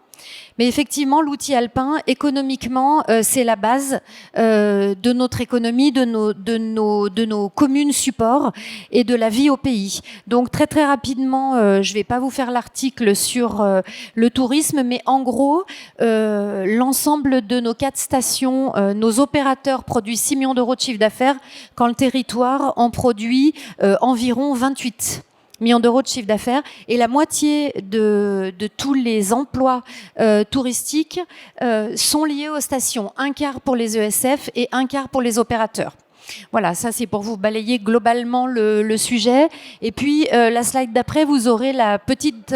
Mais effectivement, l'outil alpin, économiquement, c'est la base de notre économie, de nos communes supports et de la vie au pays. Donc très très rapidement, je ne vais pas vous faire l'article sur le tourisme, mais en gros, l'ensemble de nos 4 stations, nos opérateurs produisent 6 millions d'euros de chiffre d'affaires, quand le territoire en produit environ 28 millions d'euros de chiffre d'affaires, et la moitié de tous les emplois touristiques sont liés aux stations. 1/4 pour les ESF et 1/4 pour les opérateurs. Voilà, ça c'est pour vous balayer globalement le sujet. Et puis la slide d'après, vous aurez la petite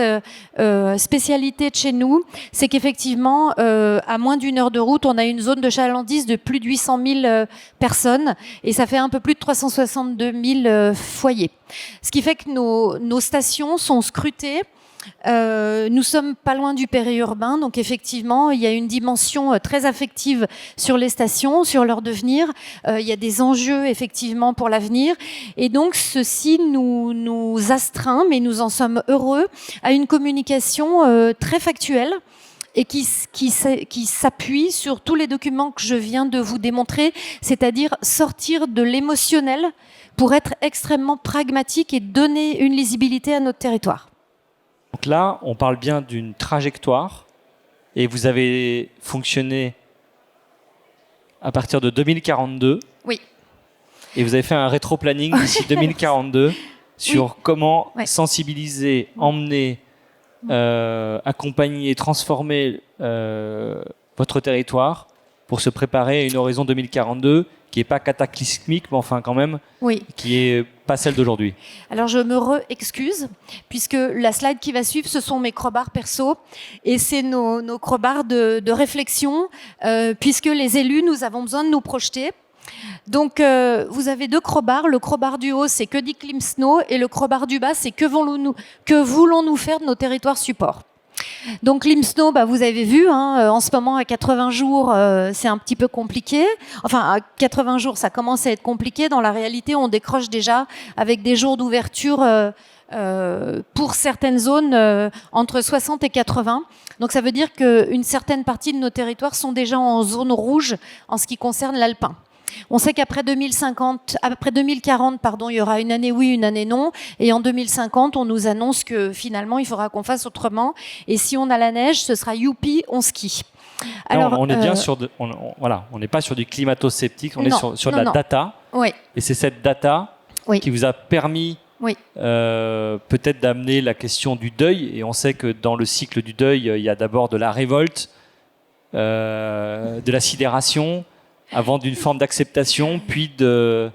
spécialité de chez nous, c'est qu'effectivement, à moins d'1 heure de route, on a une zone de chalandise de plus de 800 000 personnes et ça fait un peu plus de 362 000 foyers. Ce qui fait que nos stations sont scrutées. Nous sommes pas loin du périurbain, donc effectivement, il y a une dimension très affective sur les stations, sur leur devenir. Il y a des enjeux effectivement pour l'avenir, et donc ceci nous astreint, mais nous en sommes heureux, à une communication très factuelle et qui s'appuie sur tous les documents que je viens de vous démontrer, c'est-à-dire sortir de l'émotionnel pour être extrêmement pragmatique et donner une lisibilité à notre territoire. Donc là, on parle bien d'une trajectoire et vous avez fonctionné à partir de 2042. Oui. Et vous avez fait un rétro-planning d'ici 2042 sur comment sensibiliser, emmener, accompagner, transformer votre territoire pour se préparer à une horizon 2042 qui n'est pas cataclysmique, mais enfin quand même, qui n'est pas celle d'aujourd'hui. Alors je me re-excuse, puisque la slide qui va suivre, ce sont mes crobards perso, et c'est nos crobards de réflexion, puisque les élus, nous avons besoin de nous projeter. Donc vous avez 2 crobards. Le crobard du haut, c'est que dit Klimsno, et le crobard du bas, c'est que voulons-nous faire de nos territoires supports. Donc Klimsno, vous avez vu, en ce moment à 80 jours, c'est un petit peu compliqué. Enfin, à 80 jours, ça commence à être compliqué. Dans la réalité, on décroche déjà avec des jours d'ouverture pour certaines zones entre 60 et 80. Donc ça veut dire qu'une certaine partie de nos territoires sont déjà en zone rouge en ce qui concerne l'alpin. On sait qu'après 2040, il y aura une année oui, une année non. Et en 2050, on nous annonce que finalement, il faudra qu'on fasse autrement. Et si on a la neige, ce sera youpi, on skie. Alors, on est bien sur on n'est pas sur du climato-sceptique, on est sur de la data. Oui. Et c'est cette data qui vous a permis peut-être d'amener la question du deuil. Et on sait que dans le cycle du deuil, il y a d'abord de la révolte, de la sidération, avant d'une forme d'acceptation, puis de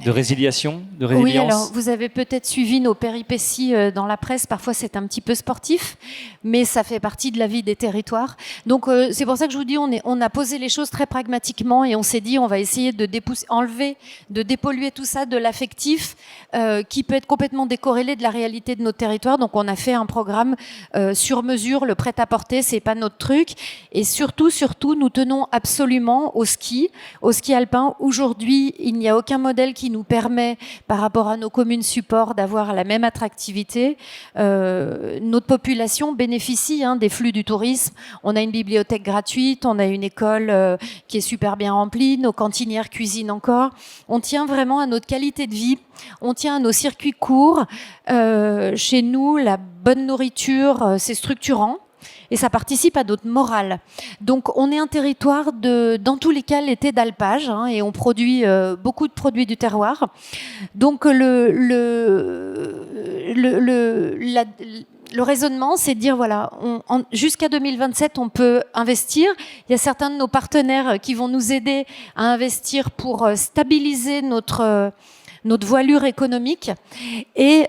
résiliation, de résilience. Oui, alors vous avez peut-être suivi nos péripéties dans la presse. Parfois, c'est un petit peu sportif, mais ça fait partie de la vie des territoires. Donc, c'est pour ça que je vous dis, on a posé les choses très pragmatiquement et on s'est dit, on va essayer de dépolluer tout ça de l'affectif qui peut être complètement décorrélé de la réalité de nos territoires. Donc, on a fait un programme sur mesure. Le prêt-à-porter, c'est pas notre truc. Et surtout, nous tenons absolument au ski alpin. Aujourd'hui, il n'y a aucun modèle qui nous permet, par rapport à nos communes supports, d'avoir la même attractivité. Notre population bénéficie des flux du tourisme. On a une bibliothèque gratuite, on a une école qui est super bien remplie, nos cantinières cuisinent encore. On tient vraiment à notre qualité de vie, on tient à nos circuits courts. Chez nous, la bonne nourriture, c'est structurant. Et ça participe à notre morale. Donc, on est un territoire dans tous les cas, l'été d'alpage, et on produit beaucoup de produits du terroir. Donc, le raisonnement, c'est de dire, voilà, jusqu'à 2027, on peut investir. Il y a certains de nos partenaires qui vont nous aider à investir pour stabiliser notre voilure économique, et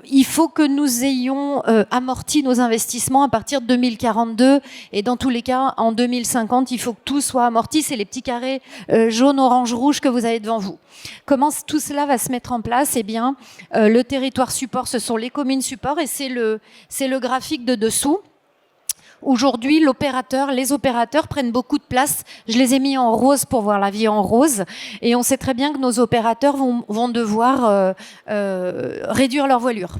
il faut que nous ayons amorti nos investissements à partir de 2042, et dans tous les cas en 2050 il faut que tout soit amorti. C'est les petits carrés jaune, orange, rouge que vous avez devant vous. Comment tout cela va se mettre en place? Eh bien, le territoire support, ce sont les communes supports, et c'est le graphique de dessous. Aujourd'hui, les opérateurs prennent beaucoup de place. Je les ai mis en rose pour voir la vie en rose. Et on sait très bien que nos opérateurs vont devoir réduire leur voilure.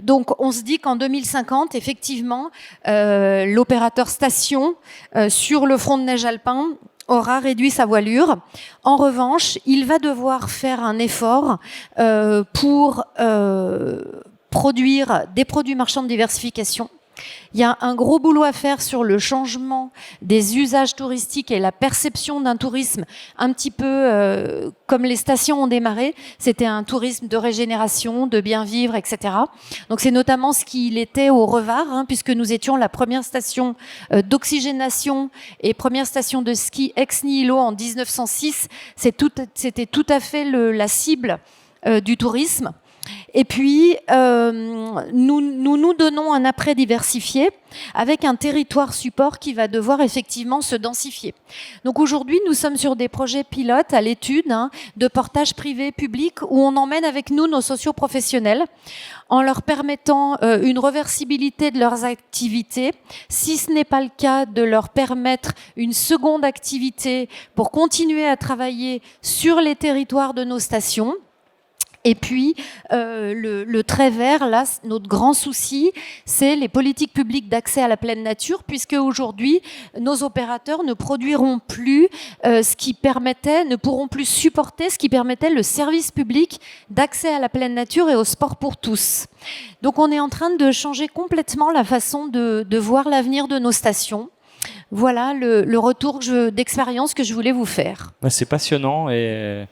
Donc, on se dit qu'en 2050, effectivement, l'opérateur station sur le front de neige alpin aura réduit sa voilure. En revanche, il va devoir faire un effort pour produire des produits marchands de diversification. Il y a un gros boulot à faire sur le changement des usages touristiques et la perception d'un tourisme un petit peu comme les stations ont démarré. C'était un tourisme de régénération, de bien vivre, etc. Donc c'est notamment ce qu'il était au Revard, puisque nous étions la première station d'oxygénation et première station de ski ex nihilo en 1906. C'était tout à fait la cible du tourisme. Et puis, nous donnons un après diversifié avec un territoire support qui va devoir effectivement se densifier. Donc aujourd'hui, nous sommes sur des projets pilotes à l'étude de portage privé-public où on emmène avec nous nos socioprofessionnels en leur permettant une reversibilité de leurs activités, si ce n'est pas le cas, de leur permettre une seconde activité pour continuer à travailler sur les territoires de nos stations. Et puis, le trait vert, là, notre grand souci, c'est les politiques publiques d'accès à la pleine nature, puisque aujourd'hui, nos opérateurs ne produiront plus ne pourront plus supporter ce qui permettait le service public d'accès à la pleine nature et au sport pour tous. Donc, on est en train de changer complètement la façon de voir l'avenir de nos stations. Voilà le retour d'expérience que je voulais vous faire. C'est passionnant et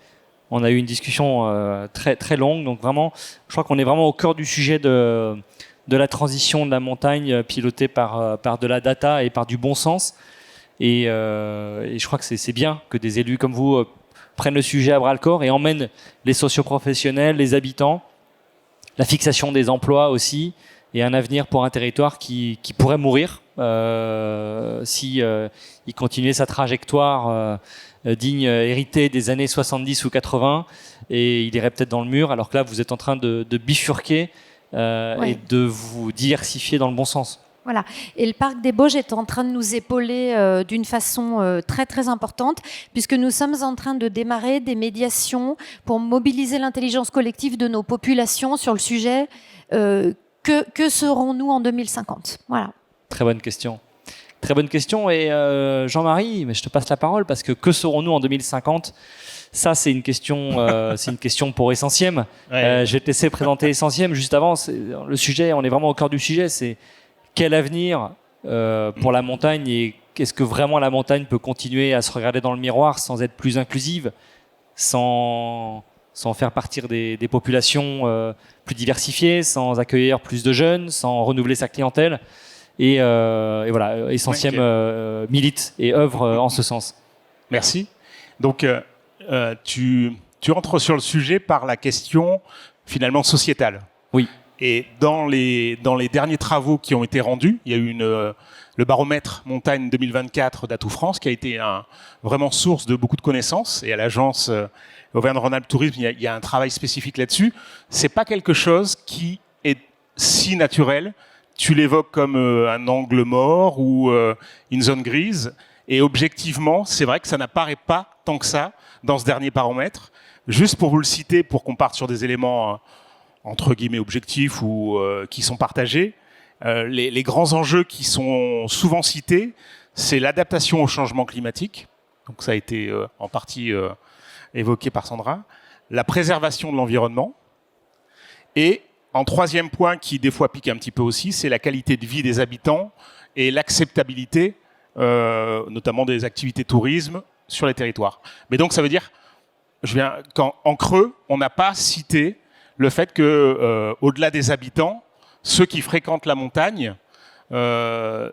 on a eu une discussion très, très longue. Donc vraiment, je crois qu'on est vraiment au cœur du sujet de la transition de la montagne pilotée par de la data et par du bon sens. Et je crois que c'est bien que des élus comme vous prennent le sujet à bras-le-corps et emmènent les socioprofessionnels, les habitants, la fixation des emplois aussi, et un avenir pour un territoire qui pourrait mourir si il continuait sa trajectoire digne, héritée des années 70 ou 80, et il irait peut-être dans le mur, alors que là, vous êtes en train de bifurquer et de vous diversifier dans le bon sens. Voilà. Et le Parc des Bauges est en train de nous épauler d'une façon très très importante, puisque nous sommes en train de démarrer des médiations pour mobiliser l'intelligence collective de nos populations sur le sujet que serons-nous en 2050 ? Voilà. Très bonne question. Très bonne question. Et Jean-Marie, mais je te passe la parole parce que serons-nous en 2050 ? Ça, c'est une question pour Essentiem. Ouais. Je vais te laisser présenter Essentiem. Juste avant, le sujet, on est vraiment au cœur du sujet, c'est quel avenir pour la montagne et est-ce que vraiment la montagne peut continuer à se regarder dans le miroir sans être plus inclusive, sans faire partir des populations plus diversifiées, sans accueillir plus de jeunes, sans renouveler sa clientèle. Et voilà, Essentiem milite et œuvre en ce sens. Merci. Donc, tu entres sur le sujet par la question finalement sociétale. Oui. Et dans les derniers travaux qui ont été rendus, il y a eu le baromètre montagne 2024 d'Atout France qui a été vraiment source de beaucoup de connaissances. Et à l'agence Auvergne-Rhône-Alpes Tourisme, il y a un travail spécifique là-dessus. C'est pas quelque chose qui est si naturel. Tu l'évoques comme un angle mort ou une zone grise. Et objectivement, c'est vrai que ça n'apparaît pas tant que ça dans ce dernier baromètre. Juste pour vous le citer, pour qu'on parte sur des éléments entre guillemets objectifs ou qui sont partagés, les grands enjeux qui sont souvent cités, c'est l'adaptation au changement climatique. Donc ça a été en partie évoqué par Sandra. La préservation de l'environnement. Et en troisième point, qui des fois pique un petit peu aussi, c'est la qualité de vie des habitants et l'acceptabilité, notamment des activités tourisme sur les territoires. Mais donc ça veut dire, en creux, on n'a pas cité le fait que, au-delà des habitants, ceux qui fréquentent la montagne,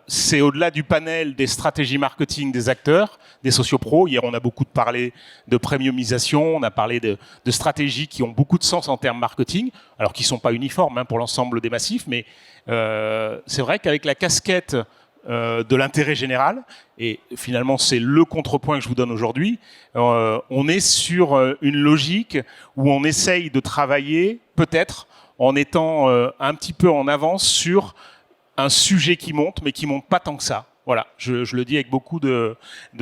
c'est au-delà du panel des stratégies marketing des acteurs, des sociopros. Hier, on a beaucoup parlé de premiumisation, on a parlé de stratégies qui ont beaucoup de sens en termes marketing, alors qu'ils ne sont pas uniformes pour l'ensemble des massifs, mais c'est vrai qu'avec la casquette de l'intérêt général, et finalement c'est le contrepoint que je vous donne aujourd'hui, on est sur une logique où on essaye de travailler peut-être en étant un petit peu en avance sur un sujet qui monte, mais qui monte pas tant que ça. Voilà, je le dis avec beaucoup de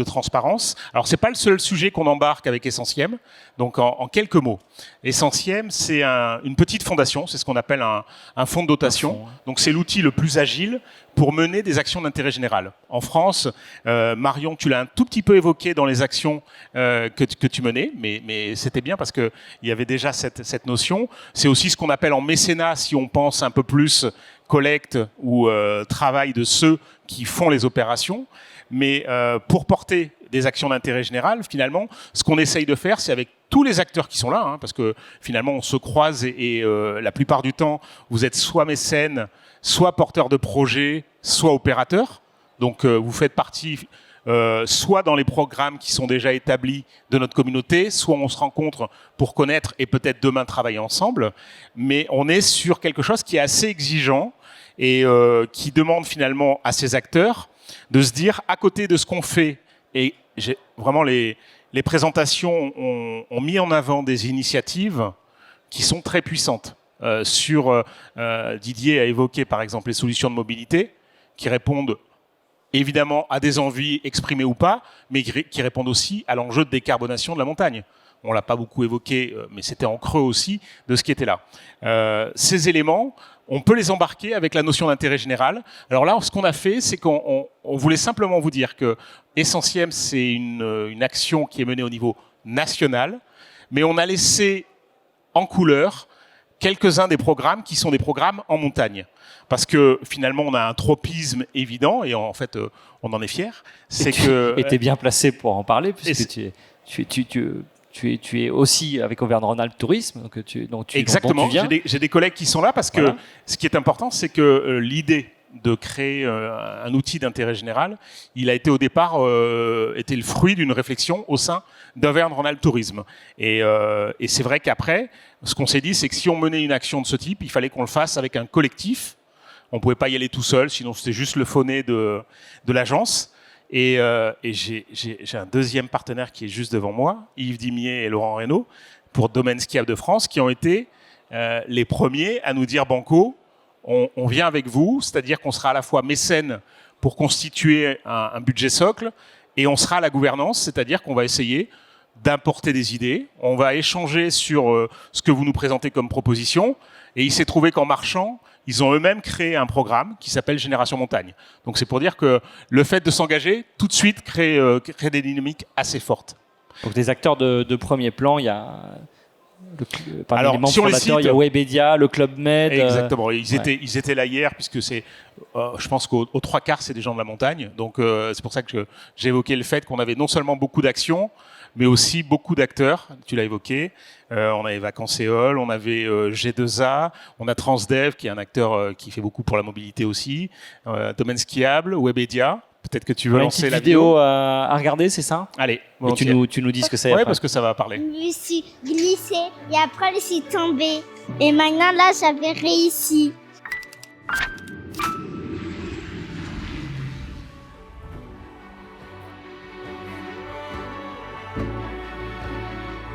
transparence. Alors, c'est pas le seul sujet qu'on embarque avec Essentiem. Donc, en quelques mots, Essentiem, c'est une petite fondation, c'est ce qu'on appelle un fonds de dotation. Donc, c'est l'outil le plus agile pour mener des actions d'intérêt général. En France, Marion, tu l'as un tout petit peu évoqué dans les actions que tu menais, mais c'était bien parce que il y avait déjà cette notion. C'est aussi ce qu'on appelle en mécénat, si on pense un peu plus collecte ou travail de ceux qui font les opérations. Mais pour porter des actions d'intérêt général, finalement, ce qu'on essaye de faire, c'est avec tous les acteurs qui sont là, parce que finalement, on se croise et la plupart du temps, vous êtes soit mécène, soit porteur de projet, soit opérateur. Donc, vous faites partie soit dans les programmes qui sont déjà établis de notre communauté, soit on se rencontre pour connaître et peut-être demain travailler ensemble. Mais on est sur quelque chose qui est assez exigeant et qui demande finalement à ces acteurs de se dire, à côté de ce qu'on fait, et vraiment les présentations ont mis en avant des initiatives qui sont très puissantes. Didier a évoqué par exemple les solutions de mobilité qui répondent évidemment à des envies exprimées ou pas, mais qui répondent aussi à l'enjeu de décarbonation de la montagne. On l'a pas beaucoup évoqué, mais c'était en creux aussi de ce qui était là. Ces éléments, on peut les embarquer avec la notion d'intérêt général. Alors là, ce qu'on a fait, c'est qu'on voulait simplement vous dire que Essentiem, c'est une action qui est menée au niveau national, mais on a laissé en couleur quelques-uns des programmes qui sont des programmes en montagne. Parce que finalement, on a un tropisme évident, et en fait, on en est fier. C'est que... Et tu es bien placé pour en parler, puisque tu es aussi avec Auvergne-Rhône-Alpes Tourisme. Exactement, dont tu viens. J'ai des collègues qui sont là, parce que ce qui est important, c'est que l'idée de créer un outil d'intérêt général, il a été au départ été le fruit d'une réflexion au sein d'Auvergne-Rhône-Alpes Tourisme. Et c'est vrai qu'après, ce qu'on s'est dit, c'est que si on menait une action de ce type, il fallait qu'on le fasse avec un collectif. On pouvait pas y aller tout seul, sinon c'était juste le faux nez de l'agence. Et j'ai un deuxième partenaire qui est juste devant moi, Yves Dimier et Laurent Reynaud, pour Domaine Skiable de France, qui ont été les premiers à nous dire banco, on vient avec vous, c'est-à-dire qu'on sera à la fois mécène pour constituer un budget socle, et on sera à la gouvernance, c'est-à-dire qu'on va essayer d'importer des idées, on va échanger sur ce que vous nous présentez comme proposition, et il s'est trouvé qu'en marchant, ils ont eux-mêmes créé un programme qui s'appelle Génération Montagne. Donc c'est pour dire que le fait de s'engager, tout de suite, crée des dynamiques assez fortes. Donc des acteurs de premier plan, il y a... Parmi Alors, les membres si on les fondateurs, cite, il y a Webedia, le Club Med. Exactement. Ils étaient là hier, puisque c'est, je pense qu'aux 3/4, c'est des gens de la montagne. Donc, c'est pour ça que j'ai évoqué le fait qu'on avait non seulement beaucoup d'actions, mais aussi beaucoup d'acteurs. Tu l'as évoqué. On avait Vacances-Éole, on avait G2A, on a Transdev, qui est un acteur qui fait beaucoup pour la mobilité aussi. Domaine Skiable, Webedia. Peut-être que tu veux lancer la vidéo à regarder, c'est ça? Allez. Et tu nous dis ce que c'est. Ouais, parce que ça va parler. Je me suis glissée et après je suis tombée. Et maintenant là, j'avais réussi.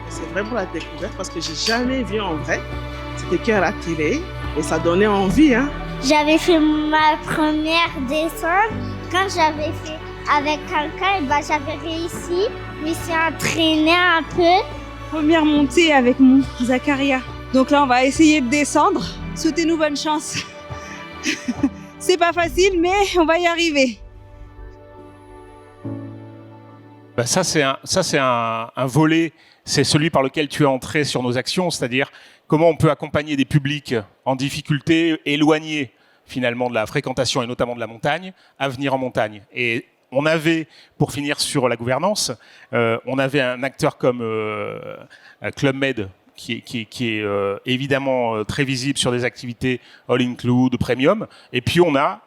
C'est vraiment la découverte parce que j'ai jamais vu en vrai. C'était qu'à la télé et ça donnait envie, hein. J'avais fait ma première descente. Quand j'avais fait avec quelqu'un, j'avais réussi. Je me suis entraînée un peu. Première montée avec mon Zacharia. Donc là, on va essayer de descendre. Souhaitez-nous bonne chance. C'est pas facile, mais on va y arriver. Ça, c'est un volet, c'est celui par lequel tu es entré sur nos actions, c'est-à-dire comment on peut accompagner des publics en difficulté, éloignés finalement de la fréquentation et notamment de la montagne, à venir en montagne. Et on avait, pour finir sur la gouvernance, on avait un acteur comme Club Med, qui est évidemment très visible sur des activités all-include, premium. Et puis on a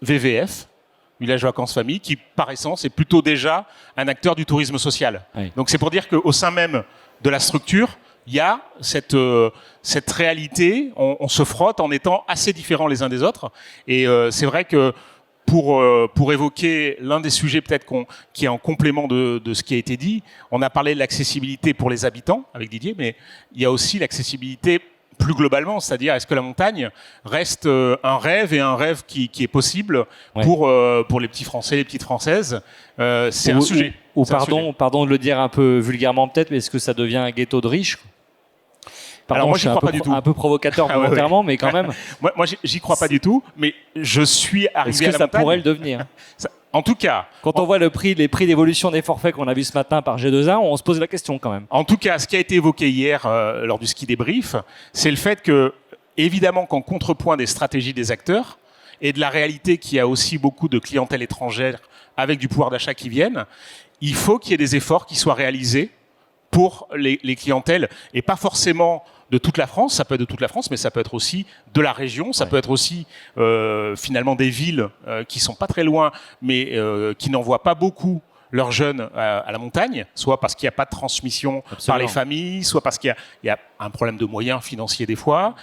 VVF, Village Vacances Famille, qui par essence est plutôt déjà un acteur du tourisme social. Oui. Donc c'est pour dire qu'au sein même de la structure, il y a cette réalité, on se frotte en étant assez différents les uns des autres. Et c'est vrai que pour évoquer l'un des sujets peut-être qui est en complément de ce qui a été dit, on a parlé de l'accessibilité pour les habitants avec Didier, mais il y a aussi l'accessibilité plus globalement, c'est-à-dire est-ce que la montagne reste un rêve et un rêve qui est possible pour les petits Français, les petites Françaises. C'est un sujet. Pardon de le dire un peu vulgairement peut-être, mais est-ce que ça devient un ghetto de riches? Pardon, alors moi, j'y crois pas du tout. Un peu provocateur volontairement, mais quand même. moi, j'y crois pas du tout, mais je suis arrivé à la montagne. Est-ce que ça pourrait le devenir? En tout cas, quand on voit les prix d'évolution des forfaits qu'on a vu ce matin par G2A, on se pose la question quand même. En tout cas, ce qui a été évoqué hier lors du ski débrief, c'est le fait que, évidemment, qu'en contrepoint des stratégies des acteurs et de la réalité qu'il y a aussi beaucoup de clientèle étrangère avec du pouvoir d'achat qui viennent, il faut qu'il y ait des efforts qui soient réalisés pour les clientèles et pas forcément de toute la France, ça peut être de toute la France, mais ça peut être aussi de la région, ça peut être aussi finalement des villes qui sont pas très loin, mais qui n'envoient pas beaucoup leurs jeunes à la montagne, soit parce qu'il n'y a pas de transmission par les familles, soit parce qu'il y a un problème de moyens financiers des fois.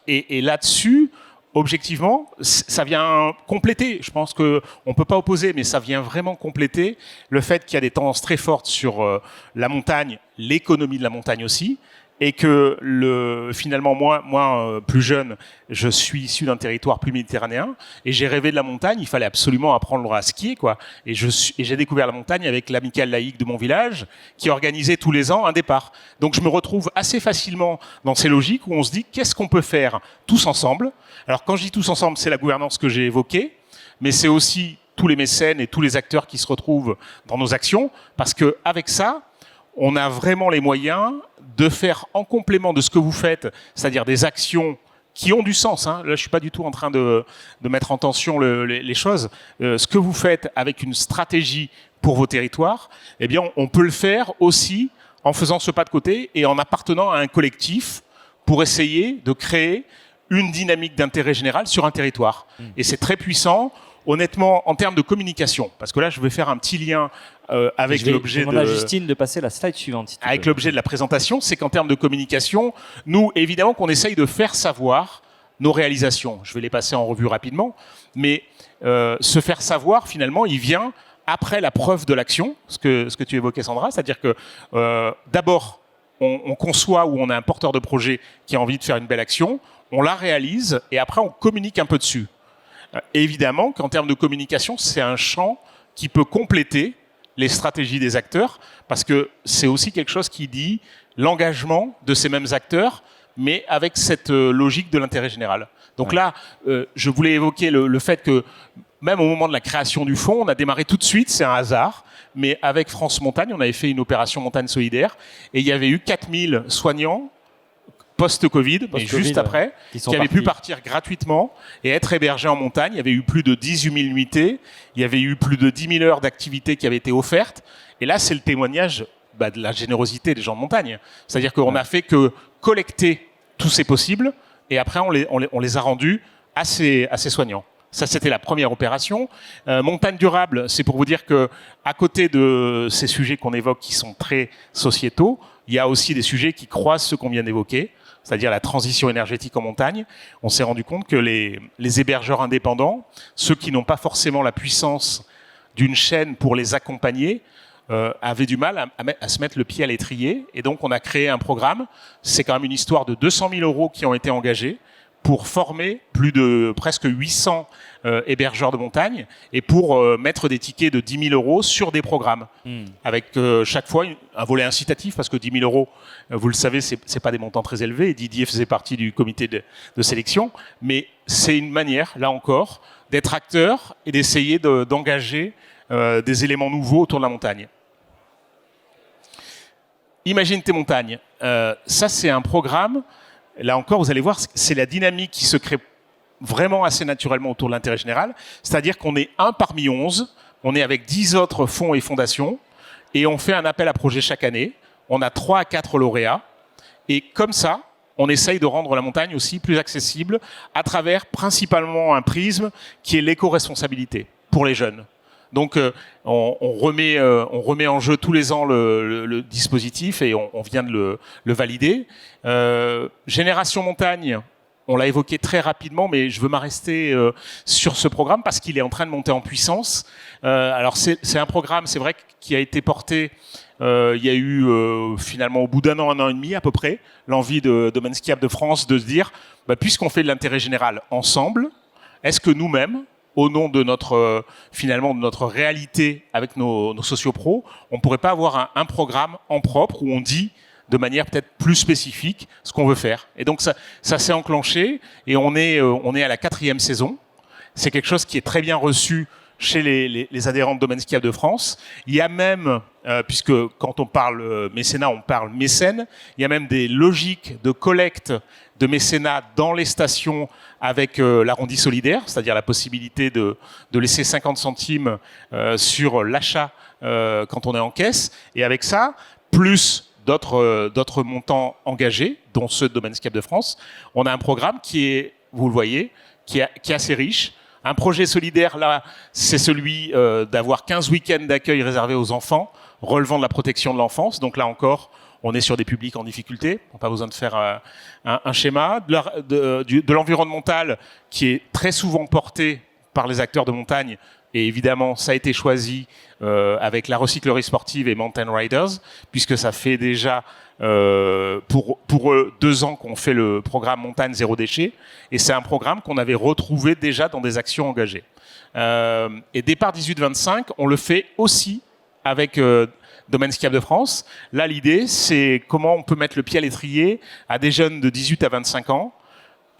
Et là-dessus, objectivement, ça vient compléter. Je pense qu'on ne peut pas opposer, mais ça vient vraiment compléter le fait qu'il y a des tendances très fortes sur la montagne, l'économie de la montagne aussi, et que finalement, moi plus jeune, je suis issu d'un territoire plus méditerranéen, et j'ai rêvé de la montagne, il fallait absolument apprendre à skier, quoi. Et j'ai découvert la montagne avec l'amicale laïque de mon village, qui organisait tous les ans un départ. Donc je me retrouve assez facilement dans ces logiques où on se dit, qu'est-ce qu'on peut faire tous ensemble? Alors quand je dis tous ensemble, c'est la gouvernance que j'ai évoquée, mais c'est aussi tous les mécènes et tous les acteurs qui se retrouvent dans nos actions, parce qu'avec ça, on a vraiment les moyens de faire en complément de ce que vous faites, c'est-à-dire des actions qui ont du sens. Hein. Là, je suis pas du tout en train de mettre en tension les choses. Ce que vous faites avec une stratégie pour vos territoires, eh bien, on peut le faire aussi en faisant ce pas de côté et en appartenant à un collectif pour essayer de créer une dynamique d'intérêt général sur un territoire. Et c'est très puissant, honnêtement, en termes de communication. Parce que là, je vais faire un petit lien avec l'objet Je demande à Justine de passer la slide suivante. Avec l'objet de la présentation, c'est qu'en termes de communication, nous, évidemment, qu'on essaye de faire savoir nos réalisations. Je vais les passer en revue rapidement. Mais se faire savoir, finalement, il vient après la preuve de l'action, ce que tu évoquais, Sandra. C'est-à-dire que, d'abord, on conçoit ou on a un porteur de projet qui a envie de faire une belle action, on la réalise et après on communique un peu dessus. Évidemment qu'en termes de communication, c'est un champ qui peut compléter les stratégies des acteurs parce que c'est aussi quelque chose qui dit l'engagement de ces mêmes acteurs, mais avec cette logique de l'intérêt général. Donc là, je voulais évoquer le fait que même au moment de la création du fonds, on a démarré tout de suite, c'est un hasard, mais avec France Montagne, on avait fait une opération Montagne Solidaire et il y avait eu 4000 soignants post-Covid, mais juste après, qui avaient pu partir gratuitement et être hébergés en montagne. Il y avait eu plus de 18 000 nuitées, il y avait eu plus de 10 000 heures d'activité qui avaient été offertes. Et là, c'est le témoignage de la générosité des gens de montagne. C'est-à-dire qu'on a fait que collecter tous ces possibles et après, on les a rendus à ces soignants. Ça, c'était la première opération. Montagne durable, c'est pour vous dire que à côté de ces sujets qu'on évoque qui sont très sociétaux, il y a aussi des sujets qui croisent ceux qu'on vient d'évoquer, c'est-à-dire la transition énergétique en montagne. On s'est rendu compte que les hébergeurs indépendants, ceux qui n'ont pas forcément la puissance d'une chaîne pour les accompagner, avaient du mal à se mettre le pied à l'étrier. Et donc, on a créé un programme. C'est quand même une histoire de 200 000 € qui ont été engagés pour former plus de presque 800 hébergeurs de montagne et pour mettre des tickets de 10 000 € sur des programmes. Avec chaque fois un volet incitatif, parce que 10 000 €, vous le savez, c'est pas des montants très élevés. Et Didier faisait partie du comité de sélection. Mais c'est une manière, là encore, d'être acteur et d'essayer d'engager des éléments nouveaux autour de la montagne. Imagine tes montagnes. Ça, c'est un programme. Là encore, vous allez voir, c'est la dynamique qui se crée vraiment assez naturellement autour de l'intérêt général. C'est-à-dire qu'on est 1 parmi 11, on est avec 10 autres fonds et fondations, et on fait un appel à projet chaque année. On a 3 à 4 lauréats. Et comme ça, on essaye de rendre la montagne aussi plus accessible à travers principalement un prisme qui est l'éco-responsabilité pour les jeunes. Donc, on remet en jeu tous les ans le dispositif et on vient de le valider. Génération Montagne, on l'a évoqué très rapidement, mais je veux m'arrêter sur ce programme parce qu'il est en train de monter en puissance. Alors, c'est un programme, c'est vrai, qui a été porté. Il y a eu finalement au bout d'un an et demi à peu près, l'envie de Domaine Skiable de France de se dire, puisqu'on fait de l'intérêt général ensemble, est-ce que nous-mêmes, au nom de notre réalité avec nos sociopros, on pourrait pas avoir un programme en propre où on dit de manière peut-être plus spécifique ce qu'on veut faire. Et donc ça s'est enclenché et on est à la 4e saison. C'est quelque chose qui est très bien reçu chez les adhérents de Domaine Skiable de France. Il y a même, puisque quand on parle mécénat, on parle mécène, il y a même des logiques de collecte de mécénat dans les stations avec l'arrondi solidaire, c'est-à-dire la possibilité de laisser 50 centimes sur l'achat quand on est en caisse. Et avec ça, plus d'autres montants engagés, dont ceux de Domaine Skiable de France, on a un programme qui est, vous le voyez, qui est assez riche. Un projet solidaire, là, c'est celui d'avoir 15 week-ends d'accueil réservés aux enfants, relevant de la protection de l'enfance. Donc là encore, on est sur des publics en difficulté. On n'a pas besoin de faire un schéma. De l'environnemental, qui est très souvent porté par les acteurs de montagne. Et évidemment, ça a été choisi avec la recyclerie sportive et Mountain Riders, puisque ça fait déjà pour eux 2 ans qu'on fait le programme Montagne Zéro Déchet. Et c'est un programme qu'on avait retrouvé déjà dans des actions engagées. Et Départ 18-25, on le fait aussi avec Domaine Skiable de France. Là, l'idée, c'est comment on peut mettre le pied à l'étrier à des jeunes de 18 à 25 ans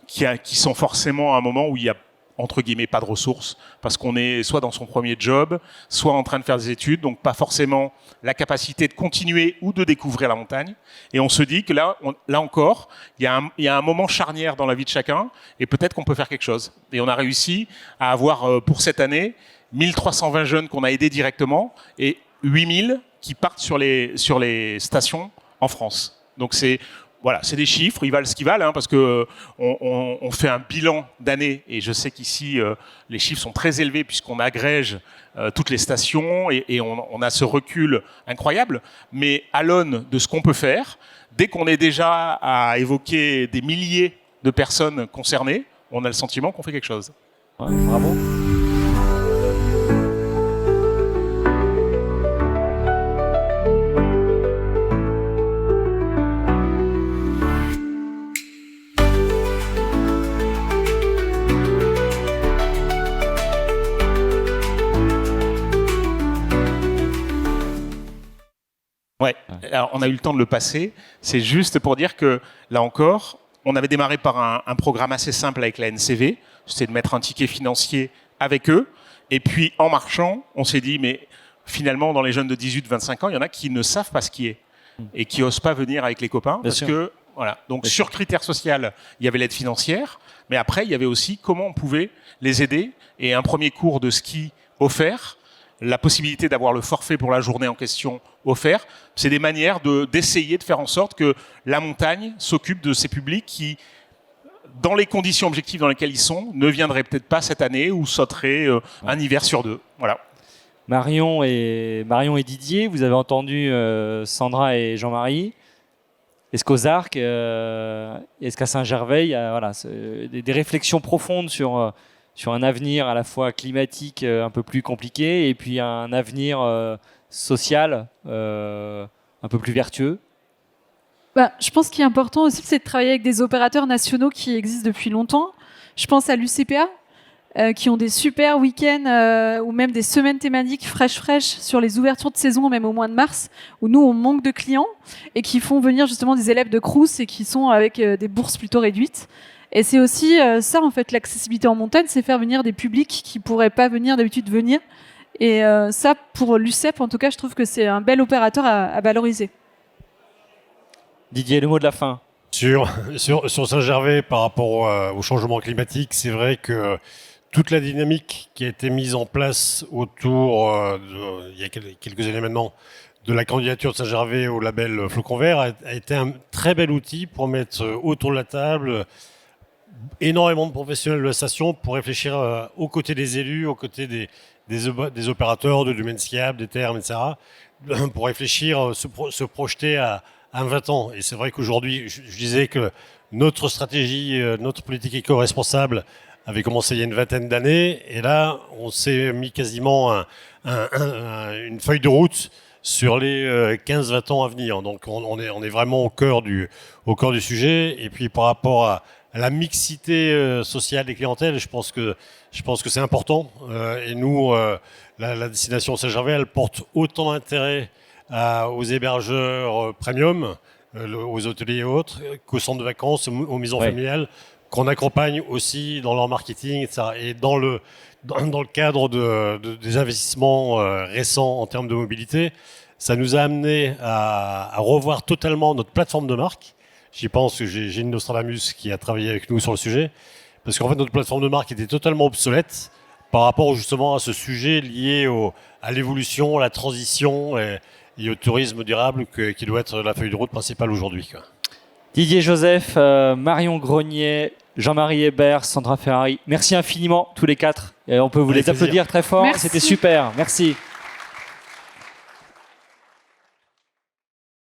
qui sont forcément à un moment où il y a entre guillemets, pas de ressources, parce qu'on est soit dans son premier job, soit en train de faire des études, donc pas forcément la capacité de continuer ou de découvrir la montagne. Et on se dit que là encore, il y a un moment charnière dans la vie de chacun, et peut-être qu'on peut faire quelque chose. Et on a réussi à avoir, pour cette année, 1320 jeunes qu'on a aidés directement, et 8000 qui partent sur les stations en France. Donc c'est des chiffres, ils valent ce qu'ils valent, hein, parce que on fait un bilan d'année, et je sais qu'ici les chiffres sont très élevés puisqu'on agrège toutes les stations et on a ce recul incroyable. Mais à l'aune de ce qu'on peut faire, dès qu'on est déjà à évoquer des milliers de personnes concernées, on a le sentiment qu'on fait quelque chose. Ouais, bravo. Ouais. Alors, on a eu le temps de le passer. C'est juste pour dire que, là encore, on avait démarré par un programme assez simple avec la NCV. C'était de mettre un ticket financier avec eux. Et puis, en marchant, on s'est dit, mais finalement, dans les jeunes de 18-25 ans, il y en a qui ne savent pas ce qui est et qui n'osent pas venir avec les copains. Bien parce sûr. que, voilà. Donc, sur critères sociaux, il y avait l'aide financière. Mais après, il y avait aussi comment on pouvait les aider. Et un premier cours de ski offert, la possibilité d'avoir le forfait pour la journée en question offert, c'est des manières d'essayer de faire en sorte que la montagne s'occupe de ces publics qui, dans les conditions objectives dans lesquelles ils sont, ne viendraient peut-être pas cette année ou sauteraient un hiver sur 2. Voilà. Marion et Didier, vous avez entendu Sandra et Jean-Marie. Est-ce qu'aux Arcs, est-ce qu'à Saint-Gervais, il y a des réflexions profondes sur un avenir à la fois climatique un peu plus compliqué et puis un avenir social un peu plus vertueux? Je pense qu'il est important aussi, c'est de travailler avec des opérateurs nationaux qui existent depuis longtemps. Je pense à l'UCPA, qui ont des super week-ends ou même des semaines thématiques fraîches sur les ouvertures de saison, même au mois de mars, où nous, on manque de clients et qui font venir justement des élèves de Crous et qui sont avec des bourses plutôt réduites. Et c'est aussi ça, en fait, l'accessibilité en montagne, c'est faire venir des publics qui pourraient pas d'habitude venir. Et ça, pour l'UCEP, en tout cas, je trouve que c'est un bel opérateur à valoriser. Didier, le mot de la fin. Sur Saint-Gervais, par rapport au changement climatique, c'est vrai que toute la dynamique qui a été mise en place autour, il y a quelques années maintenant, de la candidature de Saint-Gervais au label Flocon Vert a été un très bel outil pour mettre autour de la table énormément de professionnels de la station pour réfléchir aux côtés des élus, aux côtés des opérateurs, de domaines skiables, des termes, etc., pour réfléchir, se projeter à 20 ans. Et c'est vrai qu'aujourd'hui, je disais que notre stratégie, notre politique éco-responsable avait commencé il y a une vingtaine d'années, et là, on s'est mis quasiment une feuille de route sur les 15-20 ans à venir. Donc on est vraiment au cœur du sujet. Et puis par rapport à la mixité sociale des clientèles, je pense que c'est important. Et nous, la destination Saint-Gervais, elle porte autant d'intérêt aux hébergeurs premium, aux hôteliers et autres, qu'aux centres de vacances, aux maisons familiales, qu'on accompagne aussi dans leur marketing, etc. Et dans le cadre des investissements récents en termes de mobilité, ça nous a amené à revoir totalement notre plateforme de marque. J'y pense que j'ai une Nostradamus qui a travaillé avec nous sur le sujet, parce qu'en fait notre plateforme de marque était totalement obsolète par rapport justement à ce sujet lié à l'évolution, à la transition et au tourisme durable qui doit être la feuille de route principale aujourd'hui, quoi. Didier Joseph, Marion Grenier, Jean-Marie Hébert, Sandra Ferrari, merci infiniment tous les quatre. Et on peut vous les applaudir très fort. Merci. C'était super. Merci.